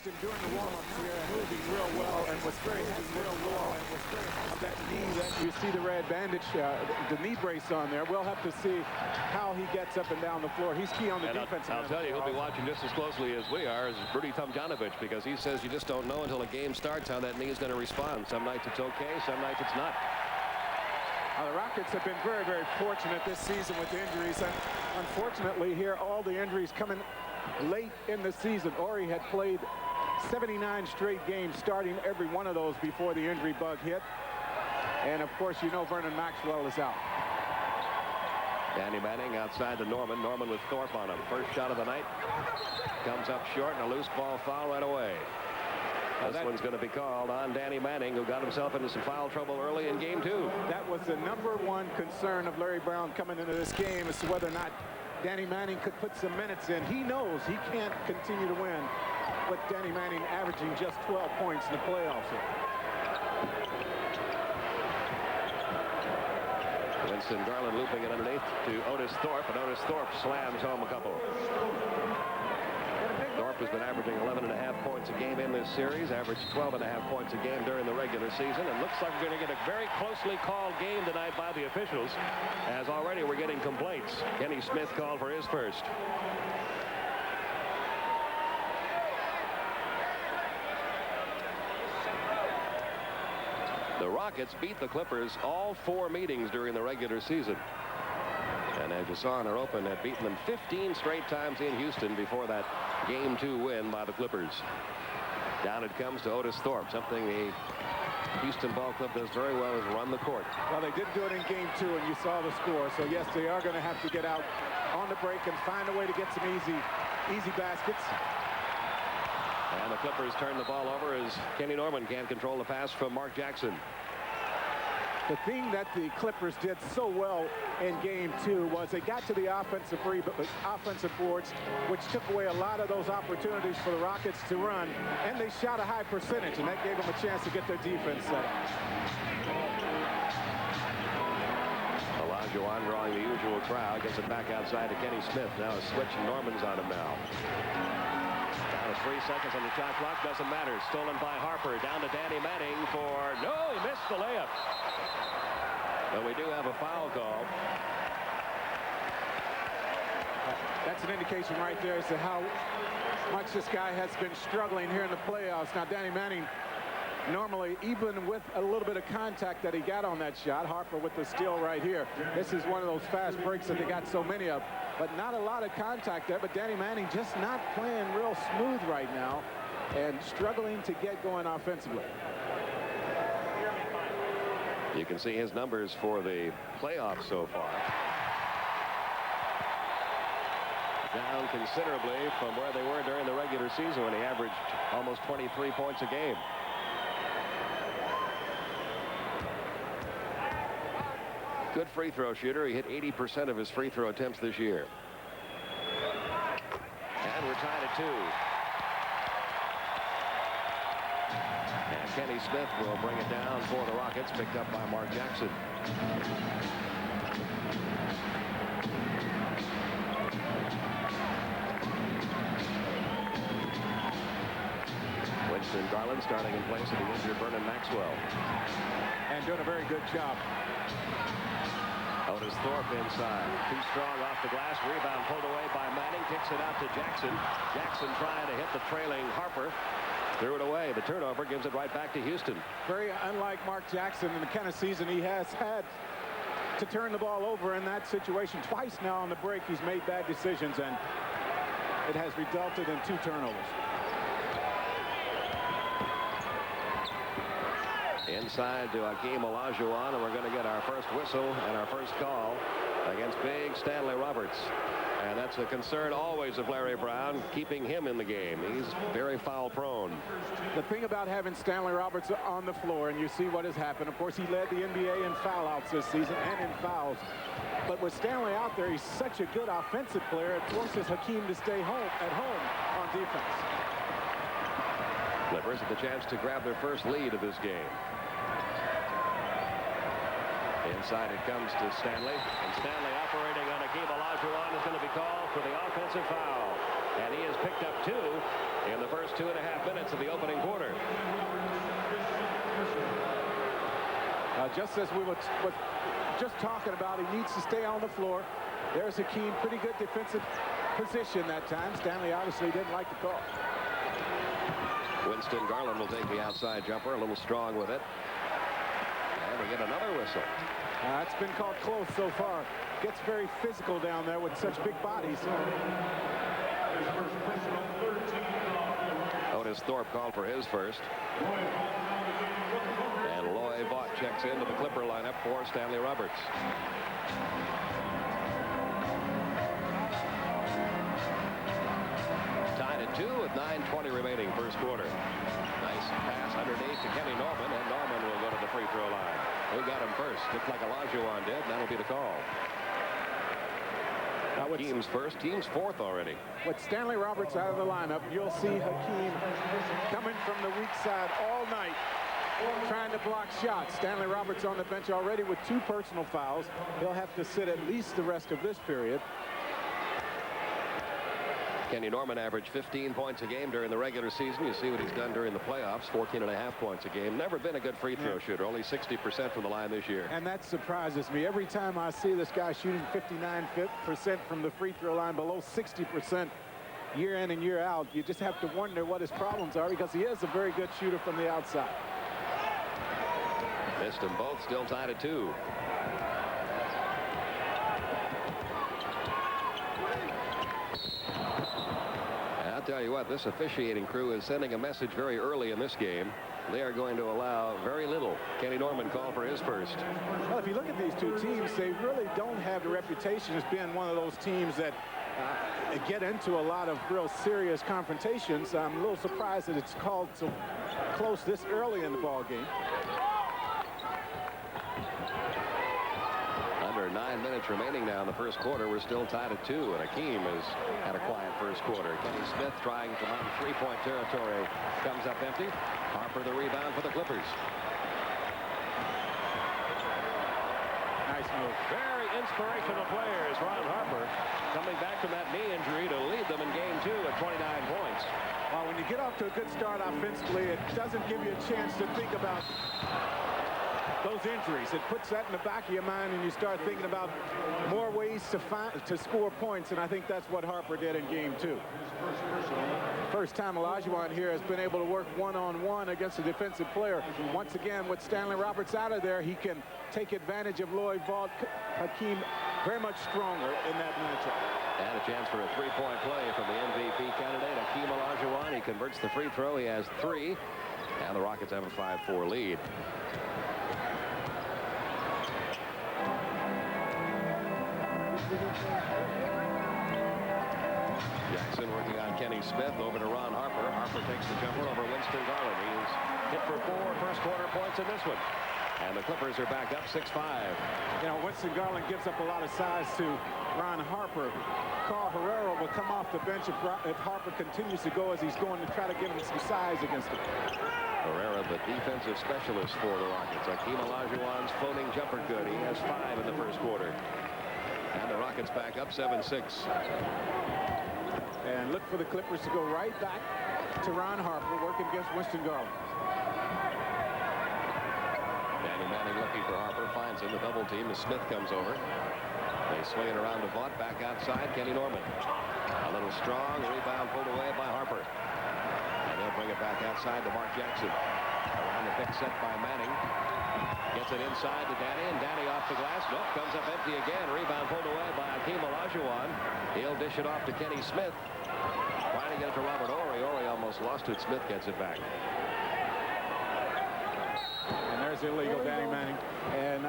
watched him during the warm-ups here, moving real well, and was very that knee that you see the red bandage, the knee brace on there. We'll have to see how he gets up and down the floor. He's key on the defense. I'll tell you, he'll be watching just as closely as we are, as Rudy Tomjanovich, because he says you just don't know until a game starts how that knee is going to respond. Some nights it's okay, some nights it's not. The Rockets have been very, very fortunate this season with injuries, and unfortunately here all the injuries coming late in the season. Ori had played 79 straight games, starting every one of those before the injury bug hit. And of course, you know Vernon Maxwell is out. Danny Manning outside to Norman. Norman with Thorpe on him. First shot of the night comes up short, and a loose ball foul right away. This one's going to be called on Danny Manning, who got himself into some foul trouble early in game 2. That was the #1 concern of Larry Brown coming into this game, as to whether or not Danny Manning could put some minutes in. He knows he can't continue to win with Danny Manning averaging just 12 points in the playoffs here. Winston Garland looping it underneath to Otis Thorpe, and Otis Thorpe slams home a couple. Thorpe has been averaging 11.5 points a game in this series, averaged 12.5 points a game during the regular season, and looks like we're going to get a very closely called game tonight by the officials, as already we're getting complaints. Kenny Smith called for his first. The Rockets beat the Clippers all 4 meetings during the regular season. And as you saw in our open, had beaten them 15 straight times in Houston before that game 2 win by the Clippers. Down it comes to Otis Thorpe. Something the Houston Ball Club does very well is run the court. Well, they did do it in game 2, and you saw the score. So yes, they are going to have to get out on the break and find a way to get some easy baskets. And the Clippers turn the ball over as Kenny Norman can't control the pass from Mark Jackson. The thing that the Clippers did so well in game 2 was they got to the offensive boards, which took away a lot of those opportunities for the Rockets to run, and they shot a high percentage, and that gave them a chance to get their defense set up. Olajuwon drawing the usual crowd, gets it back outside to Kenny Smith. Now a switch, and Norman's on him now. Down to 3 seconds on the shot clock, doesn't matter. Stolen by Harper, down to Danny Manning for, no, he missed the layup. But we do have a foul call. That's an indication right there as to how much this guy has been struggling here in the playoffs. Now, Danny Manning, normally, even with a little bit of contact that he got on that shot, Harper with the steal right here, this is one of those fast breaks that they got so many of, but not a lot of contact there. But Danny Manning just not playing real smooth right now and struggling to get going offensively. You can see his numbers for the playoffs so far. Down considerably from where they were during the regular season when he averaged almost 23 points a game. Good free throw shooter. He hit 80% of his free throw attempts this year. And we're tied at 2. And Kenny Smith will bring it down for the Rockets, picked up by Mark Jackson. Winston Garland starting in place of the injured Vernon Maxwell. And doing a very good job. Otis Thorpe inside. Too strong off the glass. Rebound pulled away by Manning. Kicks it out to Jackson. Jackson trying to hit the trailing Harper. Threw it away. The turnover gives it right back to Houston. Very unlike Mark Jackson in the kind of season he has had to turn the ball over in that situation. Twice now on the break he's made bad decisions, and it has resulted in 2 turnovers. Inside to Hakeem Olajuwon, and we're going to get our first whistle and our first call against big Stanley Roberts. And that's a concern always of Larry Brown, keeping him in the game. He's very foul prone. The thing about having Stanley Roberts on the floor, and you see what has happened. Of course, he led the NBA in foul outs this season and in fouls. But with Stanley out there, he's such a good offensive player. It forces Hakeem to stay at home on defense. Clippers have the chance to grab their first lead of this game. Inside it comes to Stanley, and Stanley operating on Hakeem Olajuwon is going to be called for the offensive foul. And he has picked up 2 in the first 2.5 minutes minutes of the opening quarter. Just as we were just talking about, he needs to stay on the floor. There's Hakeem, pretty good defensive position that time. Stanley obviously didn't like the call. Winston Garland will take the outside jumper, a little strong with it. And we get another whistle. It's been called close so far. Gets very physical down there with such big bodies. Otis Thorpe called for his first. And Loy Vaught checks into the Clipper lineup for Stanley Roberts. Tied at 2 with 9:20 remaining first quarter. Nice pass underneath to Kenny Norman, and Norman will go to the free throw line. Who got him first? Looked like Olajuwon did, and that'll be the call. Team's first, team's fourth already. With Stanley Roberts out of the lineup, you'll see Hakeem coming from the weak side all night, trying to block shots. Stanley Roberts on the bench already with 2 personal fouls. He'll have to sit at least the rest of this period. Kenny Norman averaged 15 points a game during the regular season. You see what he's done during the playoffs, 14.5 points a game. Never been a good free throw shooter, only 60% from the line this year. And that surprises me. Every time I see this guy shooting 59% from the free throw line, below 60% year in and year out, you just have to wonder what his problems are, because he is a very good shooter from the outside. Missed them both, still tied at 2. I'll tell you what, this officiating crew is sending a message very early in this game. They are going to allow very little. Kenny Norman called for his first. Well, if you look at these two teams, they really don't have the reputation as being one of those teams that get into a lot of real serious confrontations. I'm a little surprised that it's called so close this early in the ball game. Under 9 minutes remaining now in the first quarter. We're still tied at 2, and Hakeem has had a quiet first quarter. Kenny Smith trying from out 3-point territory. Comes up empty. Harper the rebound for the Clippers. Nice move. Very inspirational players. Ron Harper coming back from that knee injury to lead them in game 2 at 29 points. Well, when you get off to a good start offensively, it doesn't give you a chance to think about those injuries. It puts that in the back of your mind, and you start thinking about more ways to score points, and I think that's what Harper did in game 2. First time Olajuwon here has been able to work one-on-one against a defensive player. Once again, with Stanley Roberts out of there, he can take advantage of Loy Vaught. Hakeem very much stronger in that matchup. And a chance for a 3-point play from the MVP candidate, Hakeem Olajuwon. He converts the free throw. He has 3, and the Rockets have a 5-4 lead. Jackson working on Kenny Smith, over to Ron Harper. Harper takes the jumper over Winston Garland. He's hit for 4 first quarter points in this one. And the Clippers are back up 6-5. You know, Winston Garland gives up a lot of size to Ron Harper. Carl Herrera will come off the bench if Harper continues to go as he's going to try to give him some size against him. Herrera, the defensive specialist for the Rockets. Hakeem Olajuwon's floating jumper good. He has 5 in the first quarter. And the Rockets back up 7-6. And look for the Clippers to go right back to Ron Harper, working against Winston Garland. Danny Manning looking for Harper, finds him. The double team as Smith comes over. They swing it around to Vaught, back outside. Kenny Norman. A little strong rebound pulled away by Harper. And they'll bring it back outside to Mark Jackson. Around the pick set by Manning. Gets it inside to Danny, and Danny off the glass. Nope, comes up empty again. Rebound pulled away by Hakeem Olajuwon. He'll dish it off to Kenny Smith. Trying to get it to Robert Horry. Horry almost lost it. Smith gets it back. And there's illegal Danny Manning. And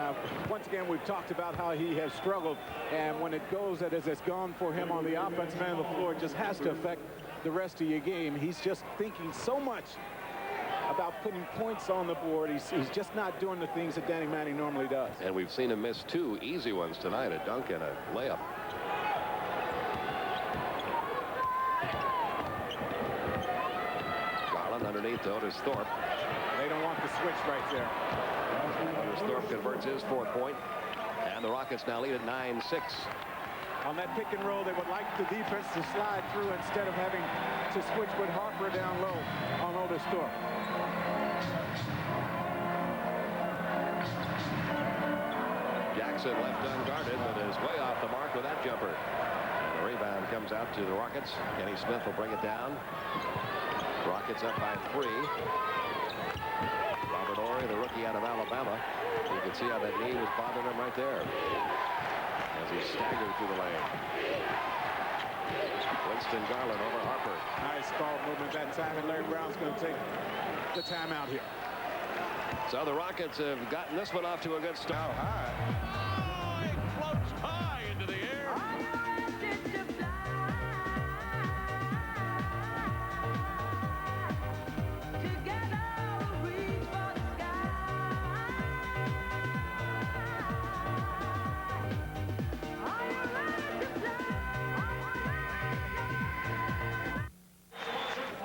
once again, we've talked about how he has struggled. And when it goes as it's gone for him on the offensive end of the floor, it just has to affect the rest of your game. He's just thinking so much about putting points on the board. He's just not doing the things that Danny Manning normally does. And we've seen him miss 2 easy ones tonight, a dunk and a layup. Garland underneath to Otis Thorpe. They don't want the switch right there. Otis Thorpe converts his 4th point. And the Rockets now lead at 9-6. On that pick and roll, they would like the defense to slide through instead of having to switch with Harper down low on Otisthorpe. Jackson left unguarded, but is way off the mark with that jumper. And the rebound comes out to the Rockets. Kenny Smith will bring it down. Rockets up by 3. Robert Horry, the rookie out of Alabama. You can see how that knee was bothering him right there as he staggered through the lane. Winston Garland over Harper. Nice ball movement that time, and Larry Brown's going to take the timeout here. So the Rockets have gotten this one off to a good start. Oh, he floats high into the air.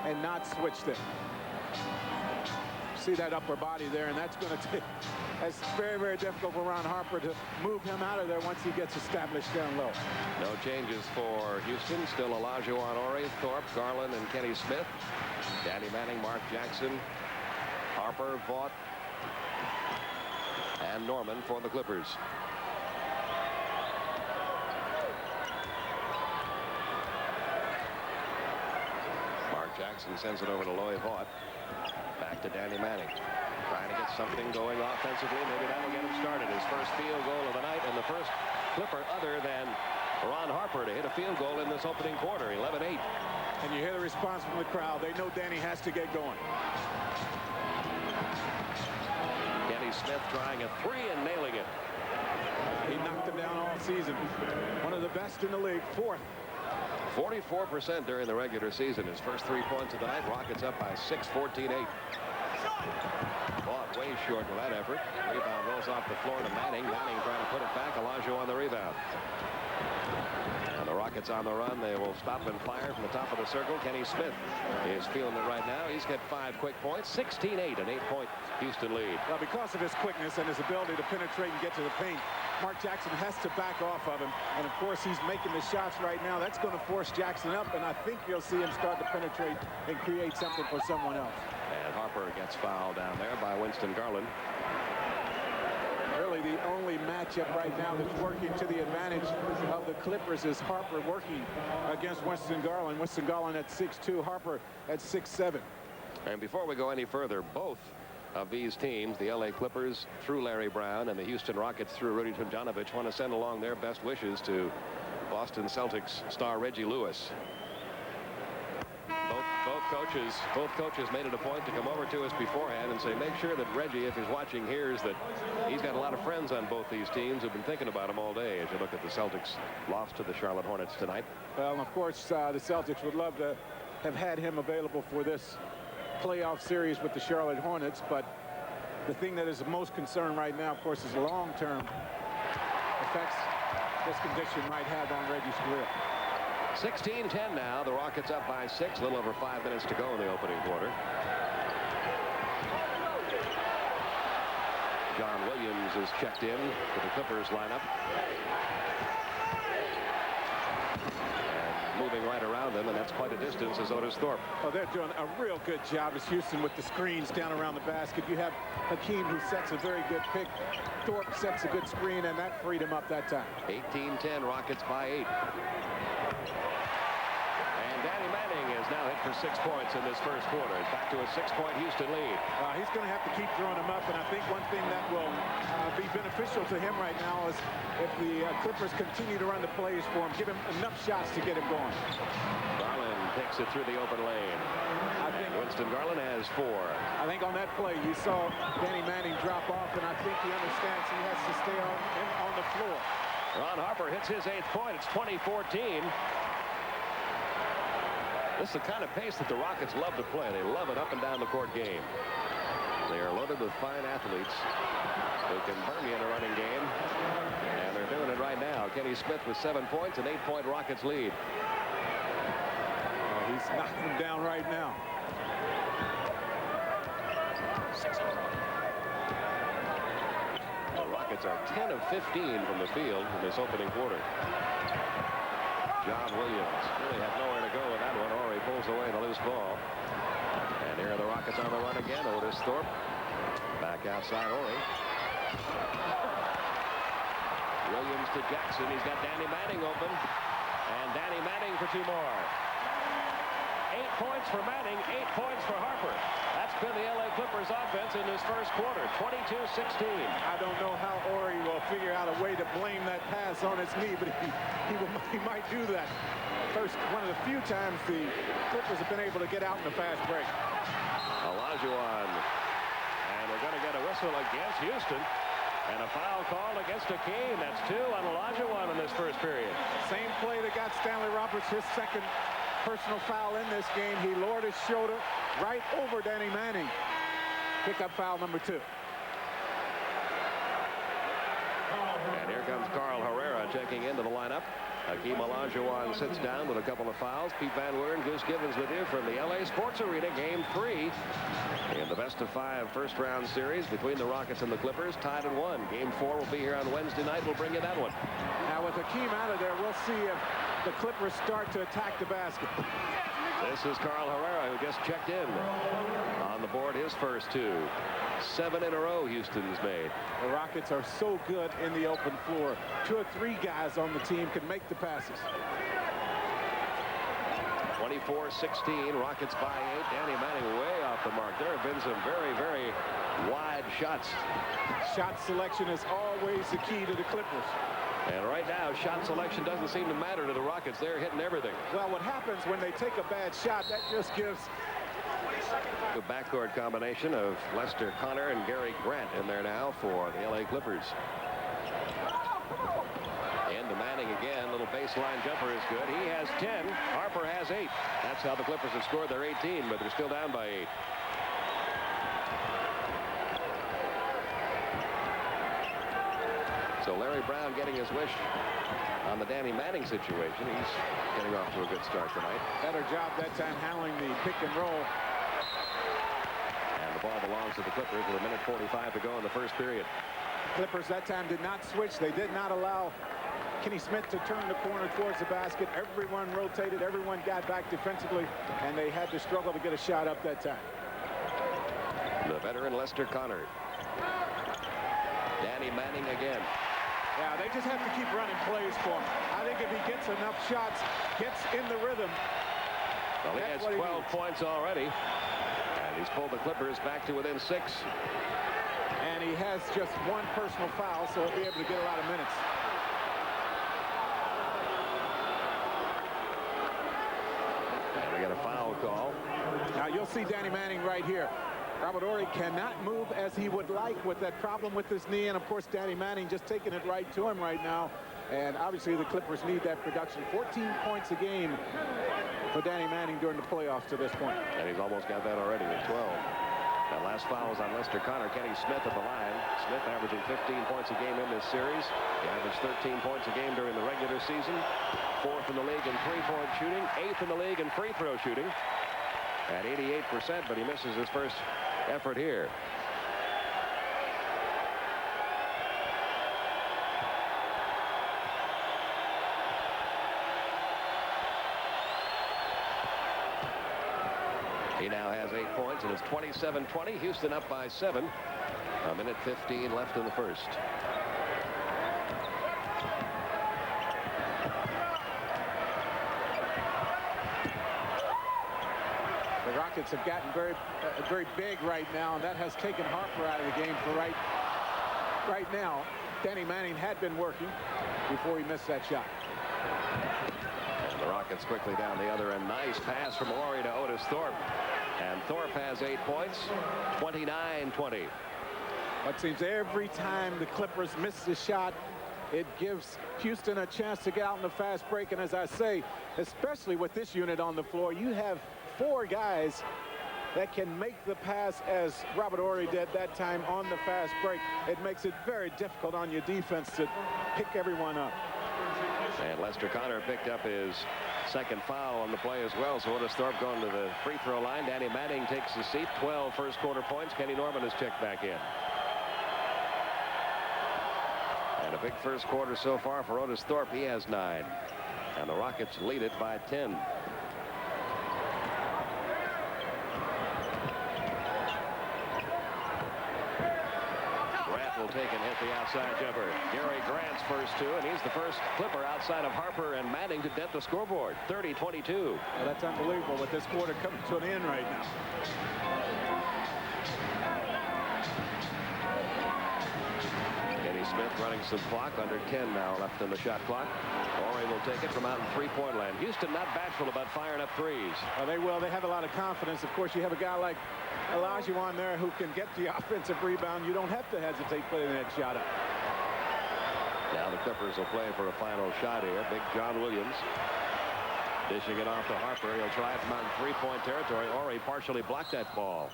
And not switched it. See that upper body there, and that's going to take. That's very, very difficult for Ron Harper to move him out of there once he gets established down low. No changes for Houston. Still Olajuwon Horry, Thorpe, Garland, and Kenny Smith. Danny Manning, Mark Jackson, Harper, Vaught, and Norman for the Clippers. Jackson sends it over to Loy Vaught. Back to Danny Manning. Trying to get something going offensively. Maybe that'll get him started. His first field goal of the night, and the first Clipper other than Ron Harper to hit a field goal in this opening quarter. 11-8. And you hear the response from the crowd. They know Danny has to get going. Kenny Smith trying a 3 and nailing it. He knocked him down all season. One of the best in the league. 4th. 44% during the regular season. His first 3 points of the night. Rockets up by 6, 14-8. Vaught way short with that effort. Rebound rolls off the floor to Manning. Manning trying to put it back. Olajuwon on the rebound. And the Rockets on the run. They will stop and fire from the top of the circle. Kenny Smith is feeling it right now. He's got 5 quick points. 16-8, an 8-point Houston lead. Well, because of his quickness and his ability to penetrate and get to the paint, Mark Jackson has to back off of him. And, of course, he's making the shots right now. That's going to force Jackson up, and I think you'll see him start to penetrate and create something for someone else. And Harper gets fouled down there by Winston Garland. Really, the only matchup right now that's working to the advantage of the Clippers is Harper working against Winston Garland. Winston Garland at 6'2", Harper at 6'7". And before we go any further, both of these teams, the LA Clippers through Larry Brown and the Houston Rockets through Rudy Tomjanovich, want to send along their best wishes to Boston Celtics star Reggie Lewis. Both coaches made it a point to come over to us beforehand and say, make sure that Reggie, if he's watching, hears that he's got a lot of friends on both these teams who've been thinking about him all day. As you look at the Celtics loss to the Charlotte Hornets tonight. Well, of course, the Celtics would love to have had him available for this playoff series with the Charlotte Hornets, but the thing that is the most concern right now, of course, is long-term effects this condition might have on Reggie's career. 16-10 now. The Rockets up by 6. A little over 5 minutes to go in the opening quarter. John Williams is checked in for the Clippers lineup. And moving right around them, and that's quite a distance, is Otis Thorpe. Oh, they're doing a real good job as Houston with the screens down around the basket. You have Hakeem, who sets a very good pick. Thorpe sets a good screen, and that freed him up that time. 18-10, Rockets by 8. And Danny Manning is now hit for 6 points in this first quarter. It's back to a 6-point Houston lead. He's going to have to keep throwing them up, and I think one thing that will be beneficial to him right now is if the Clippers continue to run the plays for him, give him enough shots to get him going. Garland takes it through the open lane. I think Winston Garland has 4. I think on that play you saw Danny Manning drop off, and I think he understands he has to stay on the floor. Ron Harper hits his 8th point. It's 20-14. This is the kind of pace that the Rockets love to play. They love it up and down the court game. They are loaded with fine athletes who can burn you in a running game. And they're doing it right now. Kenny Smith with 7 points, an 8-point Rockets lead. He's knocking them down right now. The Rockets are 10 of 15 from the field in this opening quarter. John Williams really had nowhere to go with that one. Ori pulls away the loose ball. And here are the Rockets on the run again. Otis Thorpe back outside Ori. Williams to Jackson. He's got Danny Manning open. And Danny Manning for 2 more. 8 points for Manning, 8 points for Harper. That's been the LA Clippers offense in this first quarter, 22-16. I don't know how Ori will figure out a way to blame that pass on his knee, but he might do that. First, one of the few times the Clippers have been able to get out in the fast break. Olajuwon. And we're going to get a whistle against Houston. And a foul called against Akeem. That's 2 on Olajuwon in this first period. Same play that got Stanley Roberts his second personal foul in this game. He lowered his shoulder right over Danny Manning. Pickup foul number 2. And here comes Carl Herrera checking into the lineup. Akeem Olajuwon sits down with a couple of fouls. Pete Van Leeuwen, Goose Gibbons with you from the LA Sports Arena. Game 3 in the best-of-5 first-round series between the Rockets and the Clippers. Tied at 1. Game 4 will be here on Wednesday night. We'll bring you that one. Now with Akeem out of there, we'll see if the Clippers start to attack the basket. This is Carl Herrera, who just checked in. On the board, his first 2. 7 in a row Houston's made. The Rockets are so good in the open floor. 2 or 3 guys on the team can make the passes. 24-16, Rockets by 8. Danny Manning way off the mark. There have been some very, very wide shots. Shot selection is always the key to the Clippers. And right now, shot selection doesn't seem to matter to the Rockets. They're hitting everything. Well, what happens when they take a bad shot, that just gives the backcourt combination of Lester Connor and Gary Grant in there now for the LA Clippers. Into Manning again. Little baseline jumper is good. He has 10. Harper has 8. That's how the Clippers have scored their 18, but they're still down by 8. So Larry Brown getting his wish on the Danny Manning situation. He's getting off to a good start tonight. better job that time handling the pick and roll. And the ball belongs to the Clippers with 1:45 to go in the first period. Clippers that time did not switch. They did not allow Kenny Smith to turn the corner towards the basket. Everyone rotated. Everyone got back defensively, and they had to struggle to get a shot up that time. The veteran Lester Connor. Danny Manning again. Yeah, they just have to keep running plays for him. I think if he gets enough shots, gets in the rhythm. Well, he has 12 points already. And he's pulled the Clippers back to within 6. And he has just 1 personal foul, so he'll be able to get a lot of minutes. And we got a foul call. Now you'll see Danny Manning right here. Robert Horry cannot move as he would like with that problem with his knee, and of course Danny Manning just taking it right to him right now. And obviously the Clippers need that production. 14 points a game for Danny Manning during the playoffs to this point. And he's almost got that already with 12. That last foul was on Lester Connor. Kenny Smith at the line. Smith averaging 15 points a game in this series. He averaged 13 points a game during the regular season. 4th in the league in three-point shooting. 8th in the league in free throw shooting. At 88%, but he misses his first effort here. He now has 8 points, and it's 27-20. Houston up by 7. 1:15 left in the first. The Rockets have gotten very big right now, and that has taken Harper out of the game for right now. Danny Manning had been working before he missed that shot. And the Rockets quickly down the other end. Nice pass from Horry to Otis Thorpe. And Thorpe has 8 points, 29-20. It seems every time the Clippers miss the shot, it gives Houston a chance to get out in the fast break. And as I say, especially with this unit on the floor, you have 4 guys that can make the pass as Robert Horry did that time on the fast break. It makes it very difficult on your defense to pick everyone up. And Lester Connor picked up his second foul on the play as well. So Otis Thorpe going to the free throw line. Danny Manning takes his seat. 12 first quarter points. Kenny Norman has checked back in. And a big first quarter so far for Otis Thorpe. He has 9. And the Rockets lead it by 10. Grant will take and hit the outside jumper. Gary Grant's first two, and he's the first Clipper outside of Harper and Manning to dent the scoreboard. 30-22. Well, that's unbelievable with this quarter coming to an end right now. Kenny Smith running some clock. Under 10 now left in the shot clock. Ore will take it from out in three-point land. Houston not bashful about firing up threes. Well, they will. They have a lot of confidence. Of course, you have a guy like Olajuwon there who can get the offensive rebound. You don't have to hesitate putting that shot up. Now the Clippers will play for a final shot here. Big John Williams dishing it off to Harper. He'll try it from out in three-point territory. Ore partially blocked that ball.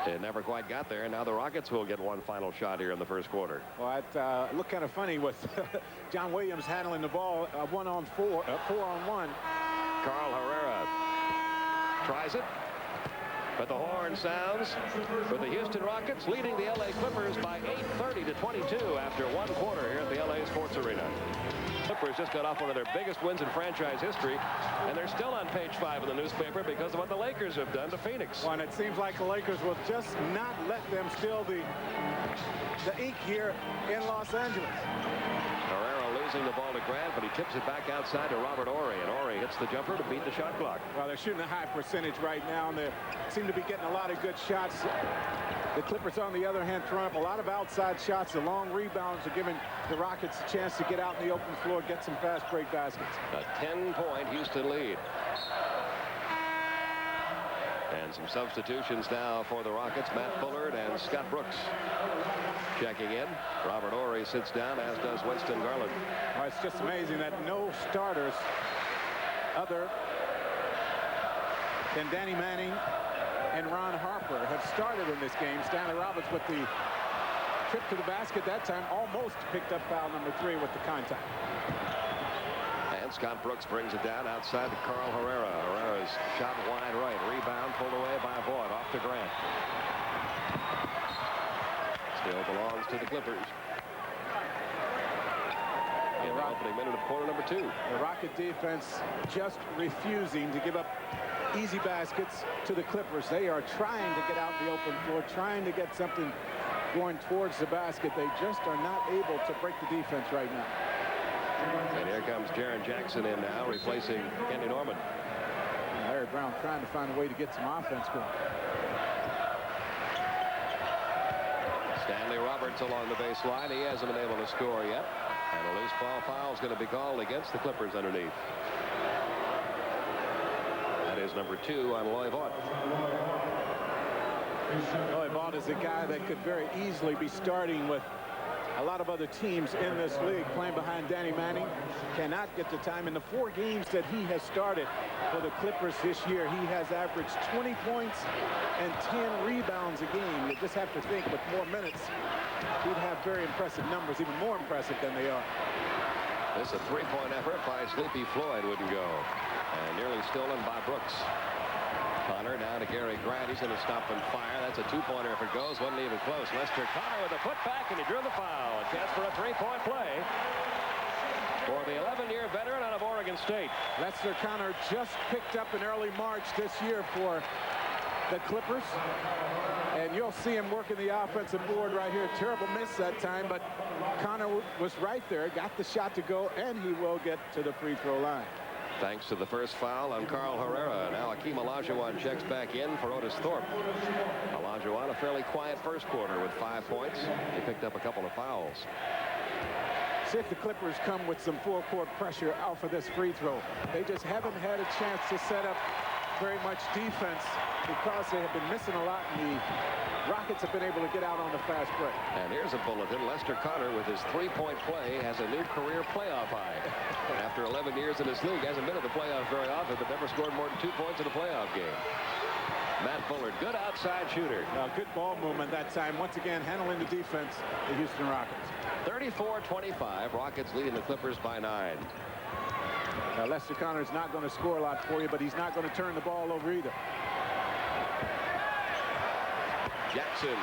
It never quite got there. Now the Rockets will get one final shot here in the first quarter. Well, it looked kind of funny with John Williams handling the ball 1-on-4, 4-on-1. Carl Herrera tries it, but the horn sounds with the Houston Rockets leading the LA Clippers by 8:30-22 after one quarter here at the LA Sports Arena. Clippers just got off one of their biggest wins in franchise history, and they're still on page 5 of the newspaper because of what the Lakers have done to Phoenix. Well, and it seems like the Lakers will just not let them steal the ink here in Los Angeles. Herrera losing the ball to Grant, but he tips it back outside to Robert Ore, and Ore hits the jumper to beat the shot clock. Well, they're shooting a high percentage right now, and they seem to be getting a lot of good shots. The Clippers, on the other hand, throwing up a lot of outside shots. The long rebounds are giving the Rockets a chance to get out in the open floor, get some fast break baskets. A 10-point Houston lead. And some substitutions now for the Rockets. Matt Bullard and Scott Brooks checking in. Robert Ore sits down, as does Winston Garland. Oh, it's just amazing that no starters other than Danny Manning and Ron Harper have started in this game. Stanley Roberts with the trip to the basket that time almost picked up foul number 3 with the contact. And Scott Brooks brings it down outside to Carl Herrera. Herrera's shot wide right. Rebound pulled away by Vaught. Off to Grant. Still belongs to the Clippers. In the opening minute of quarter number 2. The Rocket defense just refusing to give up easy baskets to the Clippers. They are trying to get out in the open floor, trying to get something going towards the basket. They just are not able to break the defense right now. And here comes Jaren Jackson in now, replacing Kenny Norman. And Larry Brown trying to find a way to get some offense going. Stanley Roberts along the baseline. He hasn't been able to score yet. And a loose ball foul is going to be called against the Clippers underneath. That is number 2 on Loy Vaught. Loy Vaught is a guy that could very easily be starting with a lot of other teams in this league, playing behind Danny Manning. Cannot get the time. In the 4 games that he has started for the Clippers this year, he has averaged 20 points and 10 rebounds a game. You just have to think with more minutes, he'd have very impressive numbers, even more impressive than they are. This is a 3-point effort by Sleepy Floyd. Wouldn't go. And nearly stolen by Brooks. Connor down to Gary Grant. He's going to stop and fire. That's a 2-pointer if it goes. Wasn't even close. Lester Connor with a putback, and he drew the foul. A chance for a 3-point play for the 11-year veteran out of Oregon State. Lester Connor just picked up in early March this year for the Clippers. And you'll see him working the offensive board right here. Terrible miss that time, but Connor was right there. Got the shot to go, and he will get to the free throw line. Thanks to the first foul on Carl Herrera. Now Akeem Olajuwon checks back in for Otis Thorpe. Olajuwon, a fairly quiet first quarter with 5 points. He picked up a couple of fouls. See if the Clippers come with some full-court pressure off of this free throw. They just haven't had a chance to set up very much defense because they have been missing a lot, and the Rockets have been able to get out on the fast break. And here's a bulletin. Lester Connor, with his 3-point play, has a new career playoff high. After 11 years in this league, hasn't been in the playoffs very often, but never scored more than 2 points in a playoff game. Matt Bullard, good outside shooter. Good ball movement that time. Once again, handling the defense, the Houston Rockets. 34-25. Rockets leading the Clippers by 9. Now, Lester Connor's not going to score a lot for you, but he's not going to turn the ball over either. Jackson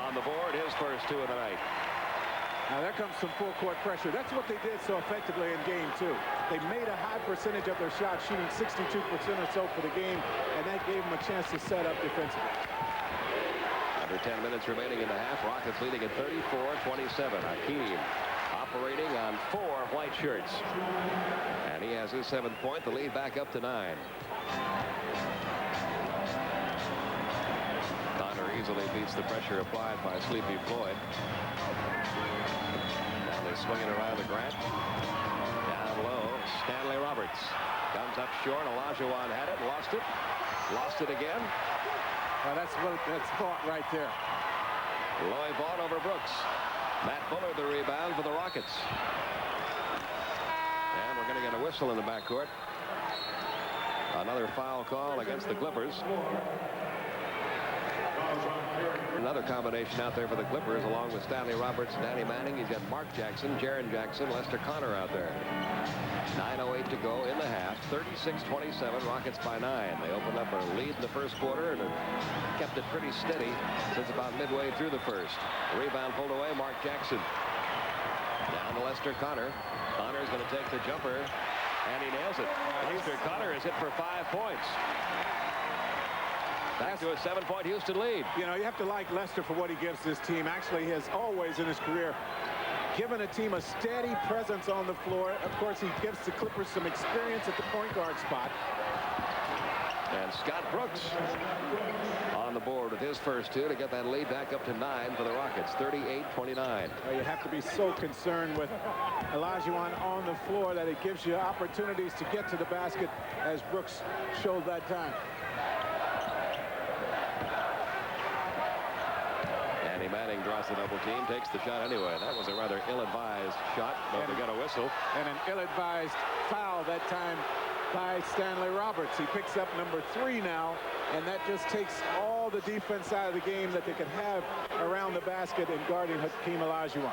on the board, his first 2 of the night. Now there comes some full court pressure. That's what they did so effectively in game 2. They made a high percentage of their shots, shooting 62% or so for the game, and that gave them a chance to set up defensively. Under 10 minutes remaining in the half. Rockets leading at 34-27. Hakeem operating on 4 white shirts. And he has his 7th point. The lead back up to 9. Connor easily beats the pressure applied by Sleepy Floyd. Now they swing it around to Grant. Down low, Stanley Roberts comes up short. Olajuwon had it, lost it. Lost it again. Well, that's Vaught right there. Loy Vaught over Brooks. Matt Bullard the rebound for the Rockets. And we're going to get a whistle in the backcourt. Another foul call against the Clippers. Another combination out there for the Clippers, along with Stanley Roberts, Danny Manning. He's got Mark Jackson, Jaren Jackson, Lester Connor out there. 9:08 to go in the half. 36-27. Rockets by 9. They opened up a lead in the first quarter and have kept it pretty steady since about midway through the first. Rebound pulled away. Mark Jackson. Down to Lester Connor. Connor's going to take the jumper, and he nails it. Lester Connor is hit for 5 points. Back to a 7-point Houston lead. You know, you have to like Lester for what he gives this team. Actually, he has always in his career given a team a steady presence on the floor. Of course, he gives the Clippers some experience at the point guard spot. And Scott Brooks on the board with his first 2 to get that lead back up to 9 for the Rockets. 38-29. Well, you have to be so concerned with Olajuwon on the floor that it gives you opportunities to get to the basket, as Brooks showed that time. Danny Manning draws the double team, takes the shot anyway. That was a rather ill-advised shot, but we got a whistle. And an ill-advised foul that time by Stanley Roberts. He picks up number 3 now, and that just takes all the defense out of the game that they could have around the basket and guarding Hakeem Olajuwon.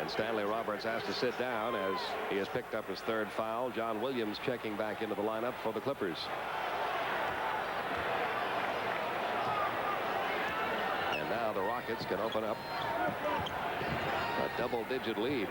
And Stanley Roberts has to sit down as he has picked up his 3rd foul. John Williams checking back into the lineup for the Clippers. And now the Rockets can open up a double-digit lead.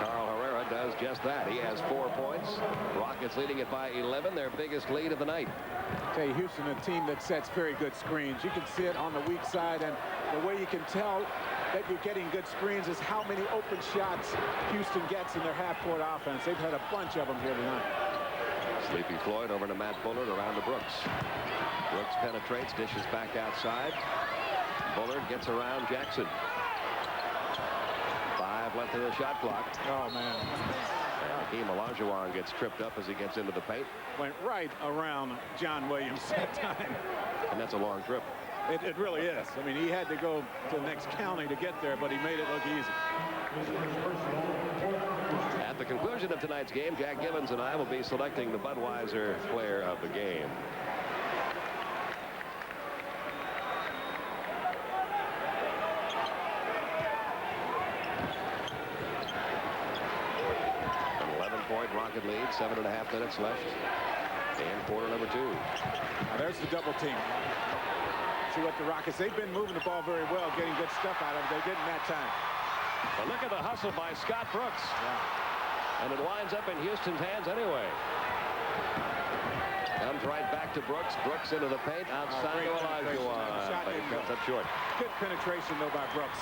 Carl Herrera does just that. He has 4 points. Rockets leading it by 11, their biggest lead of the night. I tell you, Houston, a team that sets very good screens. You can see it on the weak side, and the way you can tell that you're getting good screens is how many open shots Houston gets in their half-court offense. They've had a bunch of them here tonight. Sleepy Floyd over to Matt Bullard, around to Brooks. Brooks penetrates, dishes back outside. Bullard gets around Jackson. 5 left in the shot clock. Oh, man. And Hakeem Olajuwon gets tripped up as he gets into the paint. Went right around John Williams that time. And that's a long trip. It really is. I mean, he had to go to the next county to get there, but he made it look easy. At the conclusion of tonight's game, Jack Gibbons and I will be selecting the Budweiser player of the game. Rocket lead, 7.5 minutes left in quarter number 2. Now there's the double team. See what the Rockets, they've been moving the ball very well, getting good stuff out of it. They didn't that time. But look at the hustle by Scott Brooks. Yeah. And it winds up in Houston's hands anyway. Comes right back to Brooks. Brooks into the paint, outside to Olajuwon. But he comes up short. Good penetration, though, by Brooks.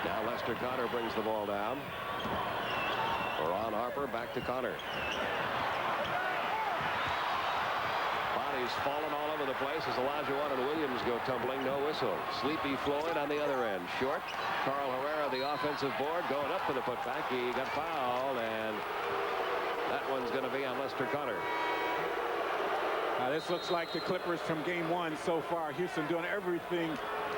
Now Lester Connor brings the ball down. Ron Harper back to Connor. Bodies falling all over the place as Olajuwon and Williams go tumbling. No whistle. Sleepy Floyd on the other end. Short. Carl Herrera, the offensive board, going up for the putback. He got fouled, and that one's going to be on Lester Connor. This looks like the Clippers from game 1 so far. Houston doing everything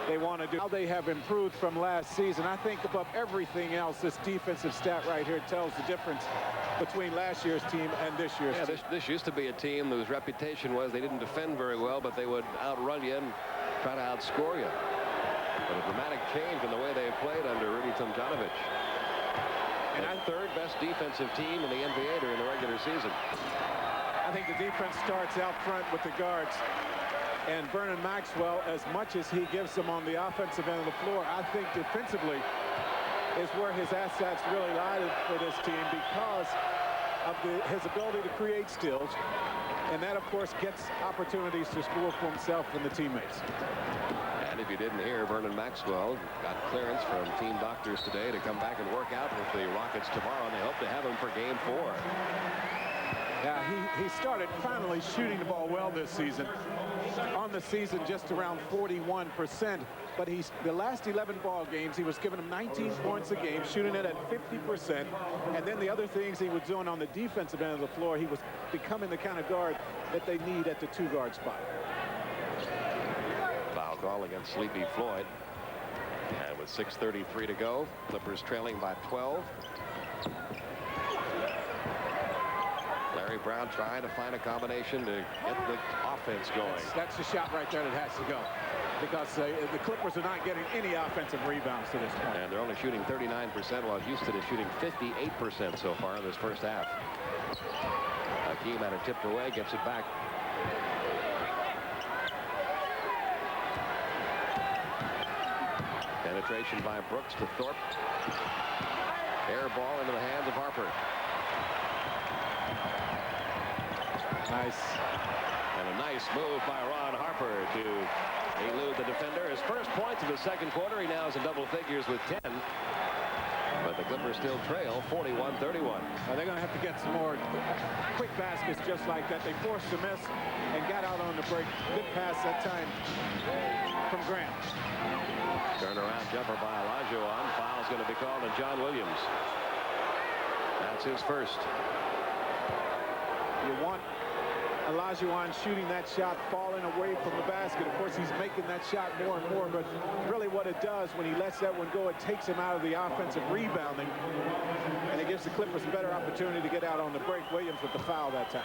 they want to do. How they have improved from last season. I think above everything else, this defensive stat right here tells the difference between last year's team and this year's team. This used to be a team whose reputation was they didn't defend very well, but they would outrun you and try to outscore you. But a dramatic change in the way they played under Rudy Tomjanovich. And our 3rd best defensive team in the NBA during the regular season. I think the defense starts out front with the guards. And Vernon Maxwell, as much as he gives them on the offensive end of the floor, I think defensively is where his assets really lie for this team because of his ability to create steals. And that, of course, gets opportunities to score for himself and the teammates. And if you didn't hear, Vernon Maxwell got clearance from team doctors today to come back and work out with the Rockets tomorrow, and they hope to have him for Game 4. Yeah, he started finally shooting the ball well this season. On the season, just around 41%. But the last 11 ball games, he was giving them 19 points a game, shooting it at 50%. And then the other things he was doing on the defensive end of the floor, he was becoming the kind of guard that they need at the 2-guard spot. Foul call against Sleepy Floyd. And with 6:33 to go, Clippers trailing by 12. Larry Brown trying to find a combination to get the offense going. That's the shot right there that has to go, because the Clippers are not getting any offensive rebounds to this point. And they're only shooting 39%, while Houston is shooting 58% so far in this first half. Hakeem had it tipped away, gets it back. Penetration by Brooks to Thorpe. Air ball into the hands of Harper. Nice. And a nice move by Ron Harper to elude the defender. His first points of the second quarter. He now is in double figures with 10. But the Clippers still trail 41-31. They're going to have to get some more quick baskets just like that. They forced a miss and got out on the break. Good pass that time from Grant. Turnaround jumper by Olajuwon. Foul's going to be called on John Williams. That's his first. You want Olajuwon shooting that shot, falling away from the basket. Of course, he's making that shot more and more, but really what it does when he lets that one go, it takes him out of the offensive rebounding, and it gives the Clippers a better opportunity to get out on the break. Williams with the foul that time.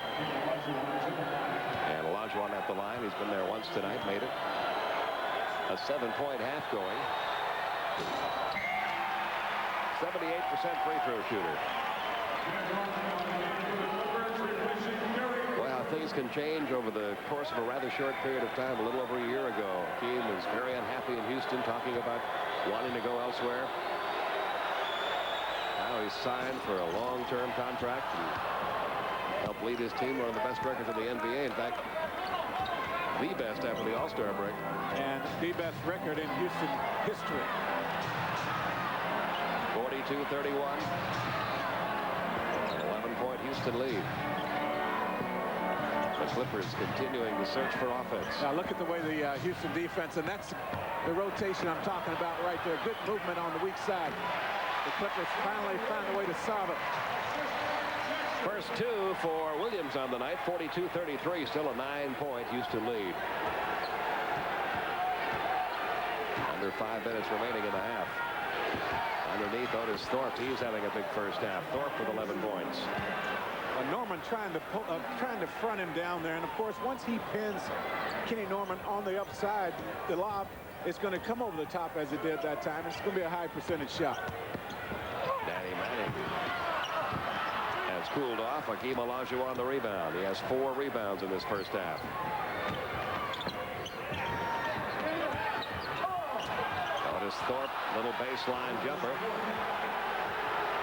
And Olajuwon at the line. He's been there once tonight, made it. A 7-point half going. 78% free throw shooter. Things can change over the course of a rather short period of time. A little over a year ago, Hakeem was very unhappy in Houston, talking about wanting to go elsewhere. Now he's signed for a long-term contract and helped lead his team, one of the best records in the NBA. In fact, the best after the All-Star break. And the best record in Houston history. 42-31. 11-point Houston lead. The Clippers continuing to search for offense. Now look at the way the Houston defense, and that's the rotation I'm talking about right there. Good movement on the weak side. The Clippers finally found a way to solve it. First two for Williams on the night. 42-33, still a 9-point Houston lead. Under 5 minutes remaining in the half. Underneath, Otis Thorpe. He's having a big first half. Thorpe with 11 points. Norman trying to front him down there, and of course once he pins Kenny Norman on the upside, the lob is going to come over the top as it did that time. It's going to be a high percentage shot. Danny Manning has cooled off. Hakeem Olajuwon the rebound. He has 4 rebounds in this first half. Otis Thorpe, little baseline jumper.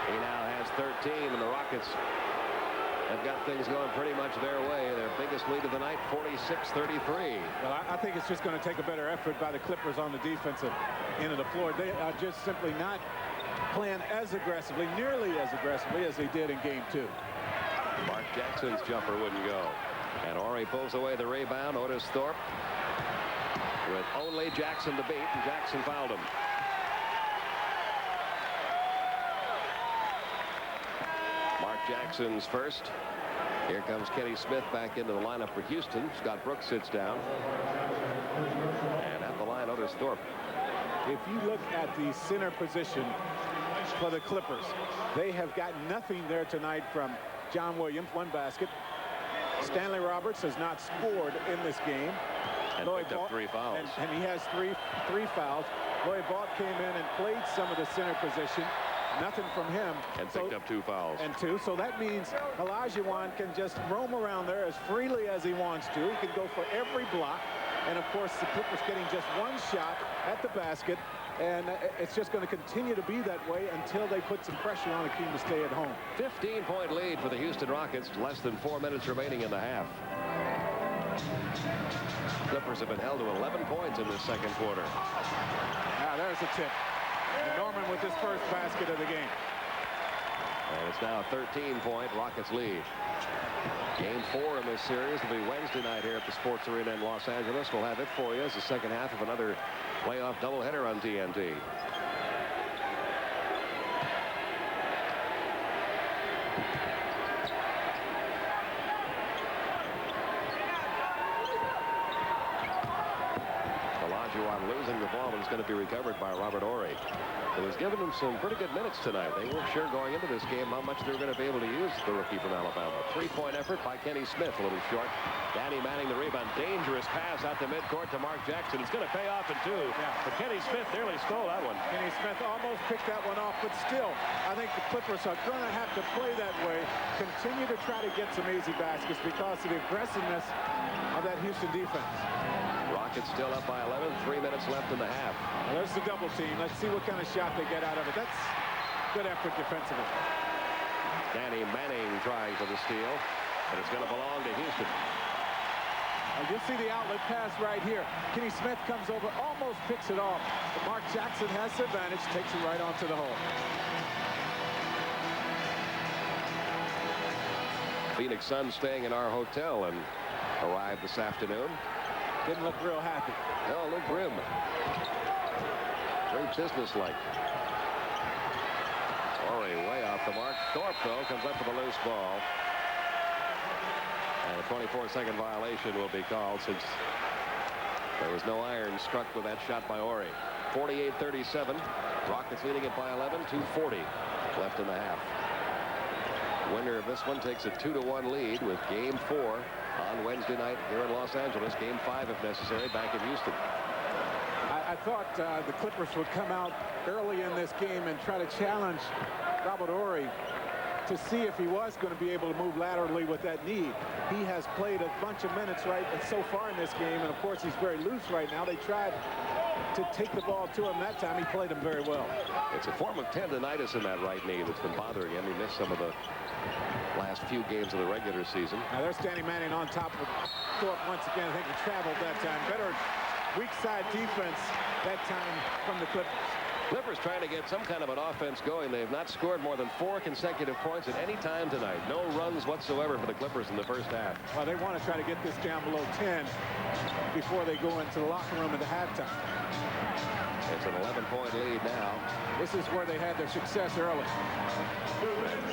He now has 13, and the Rockets have got things going pretty much their way. Their biggest lead of the night, 46-33. Well, I think it's just going to take a better effort by the Clippers on the defensive end of the floor. They are just simply not playing as aggressively, nearly as aggressively as they did in Game 2. Mark Jackson's jumper wouldn't go. And Horry pulls away the rebound. Otis Thorpe with only Jackson to beat, and Jackson fouled him. Mark Jackson's first. Here comes Kenny Smith back into the lineup for Houston. Scott Brooks sits down. And at the line, Otis Thorpe. If you look at the center position for the Clippers, they have got nothing there tonight from John Williams, 1 basket. Stanley Roberts has not scored in this game. And picked up 3 fouls. And he has three fouls. Lloyd Vaught came in and played some of the center position. Nothing from him. And picked up 2 fouls. And 2. So that means Olajuwon can just roam around there as freely as he wants to. He can go for every block. And, of course, the Clippers getting just one shot at the basket. And it's just going to continue to be that way until they put some pressure on a team to stay at home. 15-point lead for the Houston Rockets. Less than 4 minutes remaining in the half. Clippers have been held to 11 points in this second quarter. Now, there's a tip. And Norman with his first basket of the game. And it's now a 13-point Rockets lead. Game 4 in this series will be Wednesday night here at the Sports Arena in Los Angeles. We'll have it for you as the second half of another playoff doubleheader on TNT. Olajuwon losing the ball, but it's going to be recovered by Robert Horry. It was giving them some pretty good minutes tonight. They weren't sure going into this game how much they were going to be able to use the rookie from Alabama. 3-point effort by Kenny Smith, a little short. Danny Manning the rebound. Dangerous pass out to midcourt to Mark Jackson. It's going to pay off in 2. But Kenny Smith nearly stole that one. Kenny Smith almost picked that one off, but still, I think the Clippers are going to have to play that way. Continue to try to get some easy baskets because of the aggressiveness of that Houston defense. Rockets still up by 11. 3 minutes left in the half. Well, there's the double team. Let's see what kind of shot they get out of it. That's good effort defensively. Danny Manning trying for the steal, but it's going to belong to Houston. And you'll see the outlet pass right here. Kenny Smith comes over, almost picks it off. But Mark Jackson has the advantage, takes it right onto the hole. Phoenix Suns staying in our hotel and arrived this afternoon. Didn't look real happy. No, look grim. Very businesslike. Horry way off the mark. Thorpe, though, comes up with a loose ball. And a 24-second violation will be called since there was no iron struck with that shot by Horry. 48-37. Rockets leading it by 11. 2:40 left in the half. Winner of this one takes a 2-1 lead with Game 4 on Wednesday night here in Los Angeles. Game 5, if necessary, back in Houston. I thought the Clippers would come out early in this game and try to challenge Robert Horry to see if he was going to be able to move laterally with that knee. He has played a bunch of minutes so far in this game, and of course he's very loose right now. They tried to take the ball to him that time. He played him very well. It's a form of tendonitis in that right knee that's been bothering him. He missed some of the last few games of the regular season. Now there's Danny Manning on top of Thorpe once again. I think he traveled that time. Better weak side defense that time from the Clippers. Clippers trying to get some kind of an offense going. They have not scored more than 4 consecutive points at any time tonight. No runs whatsoever for the Clippers in the first half. Well, they want to try to get this down below 10 before they go into the locker room at the halftime. It's an 11-point lead now. This is where they had their success early.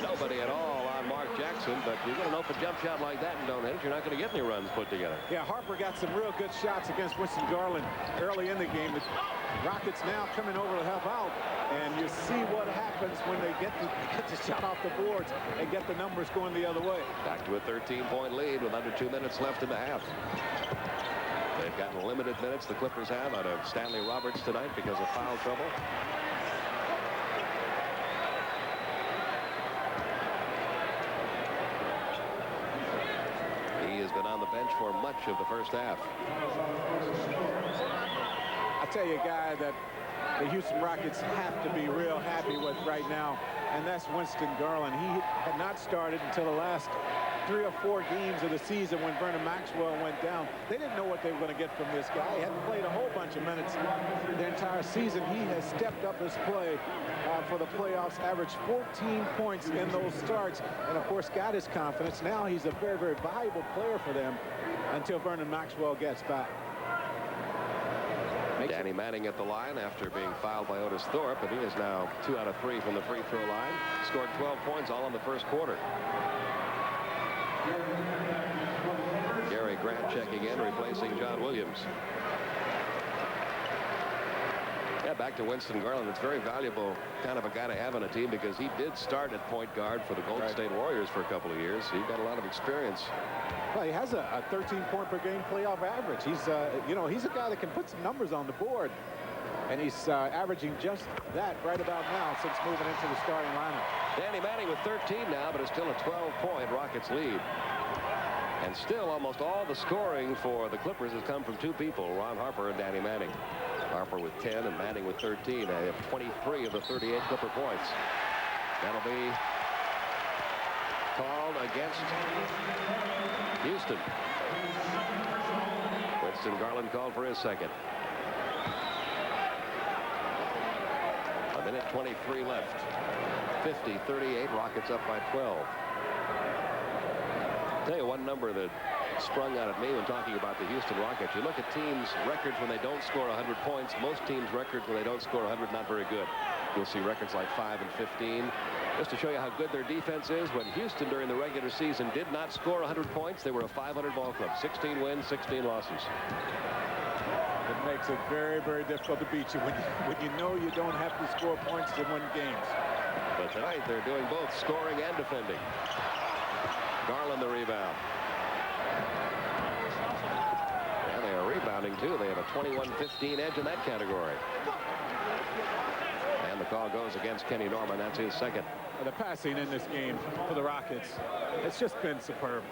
Nobody at all on Mark Jackson, but you get an open jump shot like that and don't hit it, you're not going to get any runs put together. Yeah, Harper got some real good shots against Winston Garland early in the game. The Rockets now coming over to help out, and you see what happens when they get the shot off the boards and get the numbers going the other way. Back to a 13-point lead with under 2 minutes left in the half. They've gotten limited minutes, the Clippers have, out of Stanley Roberts tonight because of foul trouble. He has been on the bench for much of the first half. I'll tell you a guy that the Houston Rockets have to be real happy with right now, and that's Winston Garland. He had not started until the last 3 or 4 games of the season when Vernon Maxwell went down. They didn't know what they were going to get from this guy. He hadn't played a whole bunch of minutes the entire season. He has stepped up his play for the playoffs, averaged 14 points in those starts, and of course got his confidence. Now he's a very, very valuable player for them until Vernon Maxwell gets back. Danny Manning at the line after being fouled by Otis Thorpe, and he is now 2 out of 3 from the free throw line. Scored 12 points all in the first quarter. Gary Grant checking in, replacing John Williams. Yeah, back to Winston Garland. It's very valuable kind of a guy to have on a team because he did start at point guard for the Golden State Warriors for a couple of years. So he got a lot of experience. Well, he has a 13-point per game playoff average. He's, you know, he's a guy that can put some numbers on the board. And he's averaging just that right about now since moving into the starting lineup. Danny Manning with 13 now, but it's still a 12-point Rockets lead. And And still, almost all the scoring for the Clippers has come from two people, Ron Harper and Danny Manning. Harper with 10 and Manning with 13. They have 23 of the 38 Clipper points. That'll be called against Houston. Winston Garland called for his second. A minute 23 left. 50-38. Rockets up by 12. I'll tell you one number that sprung out at me when talking about the Houston Rockets. You look at teams' records when they don't score 100 points. Most teams' records when they don't score 100, not very good. You'll see records like 5 and 15. Just to show you how good their defense is, when Houston during the regular season did not score 100 points, they were a 500 ball club. 16 wins, 16 losses. It makes it very, very difficult to beat you when you know you don't have to score points to win games. But tonight they're doing both scoring and defending. Garland the rebound. And they are rebounding too. They have a 21-15 edge in that category. And the call goes against Kenny Norman. That's his second. The passing in this game for the Rockets, it's just been superb.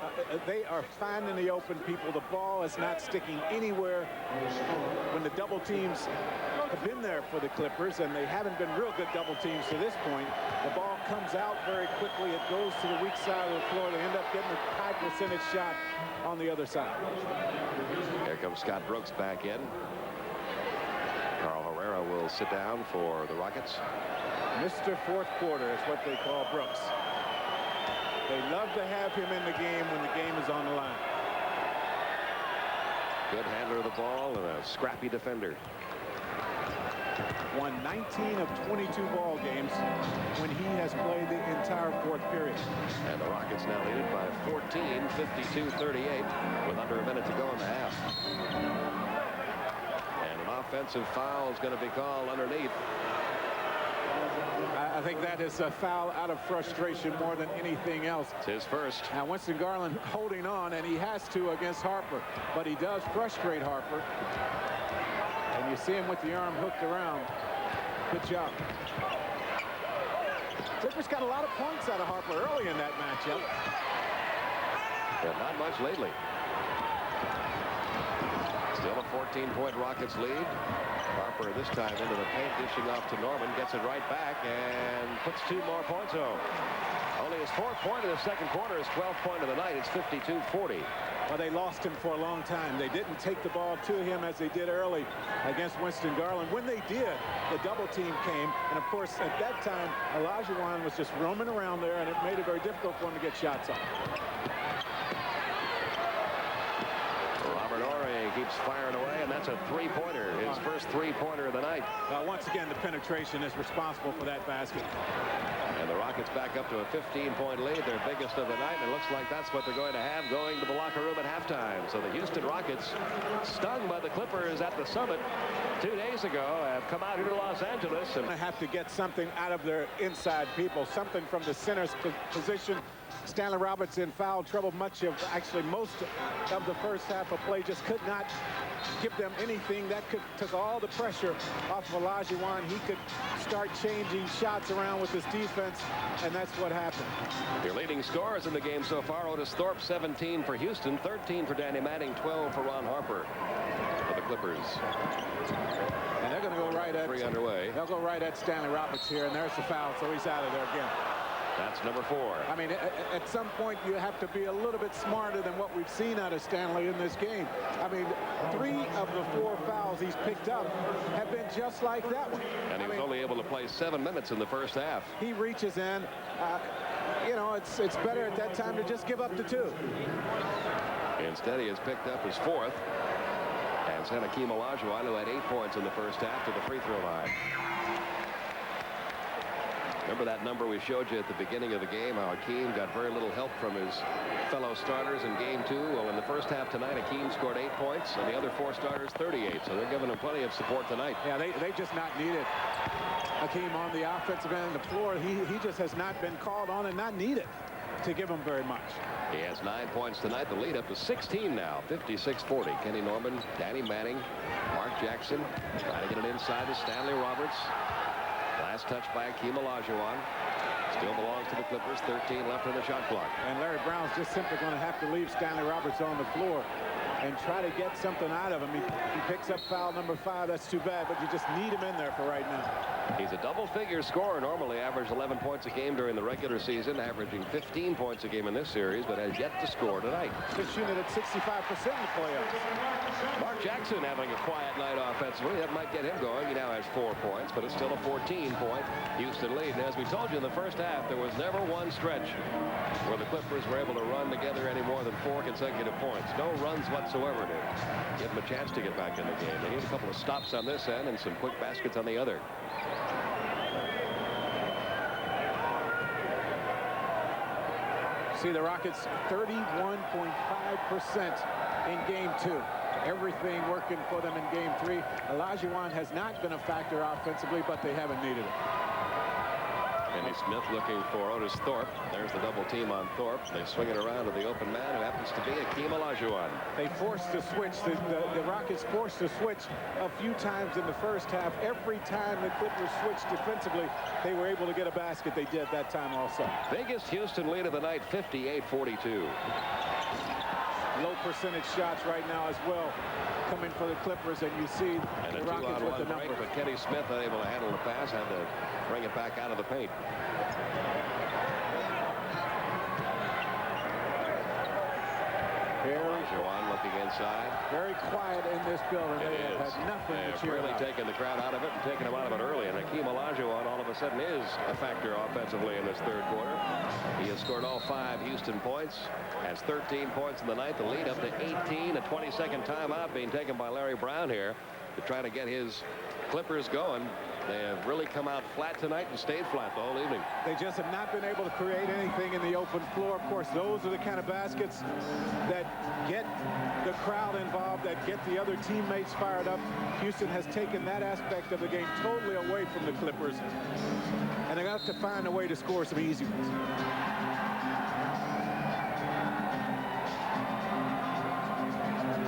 They are finding the open people. The ball is not sticking anywhere. When the double teams have been there for the Clippers, and they haven't been real good double teams to this point, the ball comes out very quickly. It goes to the weak side of the floor. They end up getting a high percentage shot on the other side. Here comes Scott Brooks back in. Carl Herrera will sit down for the Rockets. Mr. Fourth Quarter is what they call Brooks. They love to have him in the game when the game is on the line. Good handler of the ball and a scrappy defender. Won 19 of 22 ball games when he has played the entire fourth period. And the Rockets now lead it by 14, 52-38, with under a minute to go in the half. And an offensive foul is going to be called underneath. I think that is a foul out of frustration more than anything else. It's his first. Now Winston Garland holding on, and he has to against Harper, but he does frustrate Harper. And you see him with the arm hooked around. Good job. Clippers got a lot of points out of Harper early in that matchup. But not much lately. Still a 14-point Rockets lead. Harper this time into the paint, dishing off to Norman, gets it right back and puts 2 more points home. Only his 4th point of the second quarter, his 12th point of the night. It's 52-40. Well, they lost him for a long time. They didn't take the ball to him as they did early against Winston Garland. When they did, the double team came, and of course at that time Olajuwon was just roaming around there, and it made it very difficult for him to get shots off. Keeps firing away, and that's a 3-pointer, his first 3-pointer of the night. Once again, the penetration is responsible for that basket. And the Rockets back up to a 15-point lead, their biggest of the night, and it looks like that's what they're going to have going to the locker room at halftime. So the Houston Rockets, stung by the Clippers at the Summit 2 days ago, have come out here to Los Angeles. And they have to get something out of their inside people, something from the center's position. Stanley Roberts in foul trouble most of the first half of play. Just could not give them anything. That took all the pressure off of Olajuwon. He could start changing shots around with his defense, and that's what happened. Your leading scorers in the game so far: Otis Thorpe, 17 for Houston, 13 for Danny Manning, 12 for Ron Harper for the Clippers. And they're going to go right at 3 underway. They'll go right at Stanley Roberts here, and there's the foul, so he's out of there again. That's number 4. I mean, at some point you have to be a little bit smarter than what we've seen out of Stanley in this game. I mean, 3 of the 4 fouls he's picked up have been just like that one. And he was only able to play 7 minutes in the first half. He reaches in. You know, it's better at that time to just give up the 2. Instead, he has picked up his 4th. And sent Hakeem Olajuwon, who had 8 points in the first half, to the free throw line. Remember that number we showed you at the beginning of the game, how Hakeem got very little help from his fellow starters in game 2. Well, in the first half tonight, Hakeem scored 8 points, and the other 4 starters 38. So they're giving him plenty of support tonight. Yeah, they just not needed Hakeem on the offensive end of the floor. He just has not been called on and not needed to give him very much. He has 9 points tonight. The lead up to 16 now, 56-40. Kenny Norman, Danny Manning, Mark Jackson trying to get it inside to Stanley Roberts. Last touch by Hakeem Olajuwon. Still belongs to the Clippers. 13 left in the shot clock. And Larry Brown's just simply going to have to leave Stanley Roberts on the floor and try to get something out of him. He picks up foul number 5. That's too bad, but you just need him in there for right now. He's a double-figure scorer. Normally averaged 11 points a game during the regular season, averaging 15 points a game in this series, but has yet to score tonight. He's shooting at 65% in the playoffs. Mark Jackson having a quiet night offensively. That might get him going. He now has 4 points, but it's still a 14-point Houston lead. And as we told you in the first half, there was never one stretch where the Clippers were able to run together any more than 4 consecutive points. No runs whatsoever to give them a chance to get back in the game. They need a couple of stops on this end and some quick baskets on the other. See the Rockets 31.5% in game 2. Everything working for them in game 3. Olajuwon has not been a factor offensively, but they haven't needed it. Kenny Smith looking for Otis Thorpe. There's the double team on Thorpe. They swing it around to the open man, who happens to be Hakeem Olajuwon. They forced the switch. The Rockets forced the switch a few times in the first half. Every time the Clippers switched defensively, they were able to get a basket. They did that time also. Biggest Houston lead of the night, 58-42. Low percentage shots right now as well coming for the Clippers, and you see And the a Rockets with the break, numbers. but Kenny Smith unable to handle the pass, had to bring it back out of the paint. Olajuwon looking inside. Very quiet in this building. They have had nothing to They've cheer really about. taken the crowd out of it and taken them out of it early. And Hakeem Olajuwon all of a sudden is a factor offensively in this third quarter. He has scored all 5 Houston points. Has 13 points in the night. The lead up to 18. A 20-second timeout being taken by Larry Brown here to try to get his Clippers going. They have really come out flat tonight and stayed flat the whole evening. They just have not been able to create anything in the open floor. Of course, those are the kind of baskets that get the crowd involved, that get the other teammates fired up. Houston has taken that aspect of the game totally away from the Clippers, and they have to find a way to score some easy ones.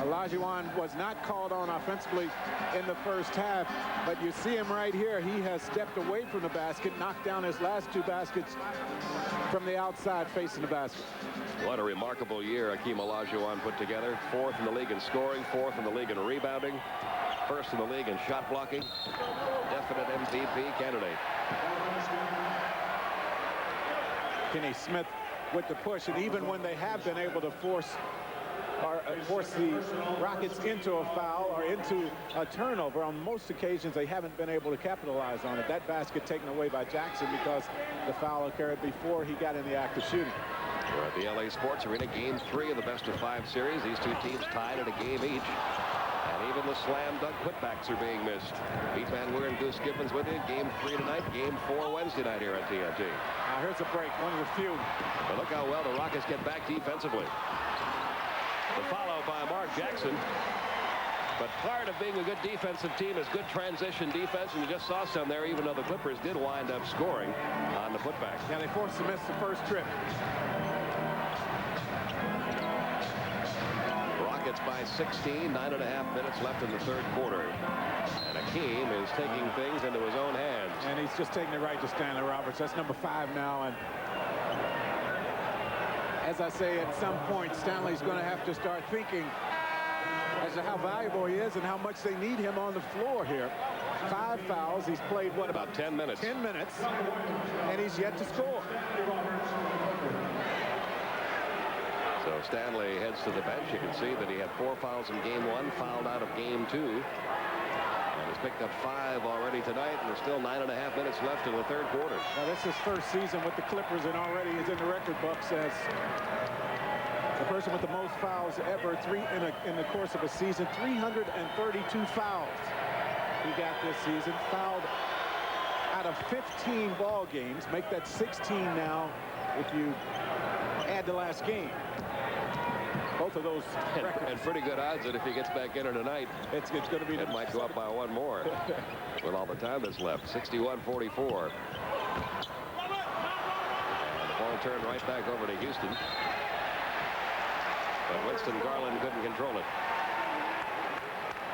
Olajuwon was not called on offensively in the first half, but you see him right here. He has stepped away from the basket, knocked down his last 2 baskets from the outside facing the basket. What a remarkable year Hakeem Olajuwon put together. 4th in the league in scoring, 4th in the league in rebounding, 1st in the league in shot blocking. Definite MVP candidate. Kenny Smith with the push, and even when they have been able to force the Rockets into a foul or into a turnover, on most occasions they haven't been able to capitalize on it. That basket taken away by Jackson because the foul occurred before he got in the act of shooting. We're at the LA Sports Arena, game 3 of the best-of-5 series. These 2 teams tied at a game each. And even the slam dunk putbacks are being missed. Pete Van Weer and Goose Gibbons with you. Game 3 tonight, game 4 Wednesday night here at TNT. Now here's a break, one of the few. But look how well the Rockets get back defensively. The follow by Mark Jackson. But part of being a good defensive team is good transition defense, and you just saw some there, even though the Clippers did wind up scoring on the putback. Yeah, they forced to miss the first trip. Rockets by 16, 9.5 minutes left in the third quarter. And Hakeem is taking things into his own hands. And he's just taking it right to Stanley Roberts. That's number 5 now. And as I say, at some point, Stanley's going to have to start thinking as to how valuable he is and how much they need him on the floor here. 5 fouls. He's played, what, About 10 minutes. 10 minutes, and he's yet to score. So Stanley heads to the bench. You can see that he had 4 fouls in game 1, fouled out of game 2. And has picked up 5 already tonight, and there's still 9.5 minutes left in the third quarter. Now, this is his first season with the Clippers, and already is in the record books as the person with the most fouls ever in the course of a season. 332 fouls he got this season. Fouled out of 15 ball games. Make that 16 now if you add the last game. Both of those records. And pretty good odds that if he gets back in tonight, it's going to be. it might go up by 1 more with all the time that's left. 61-44. And the ball turned right back over to Houston. But Winston Garland couldn't control it.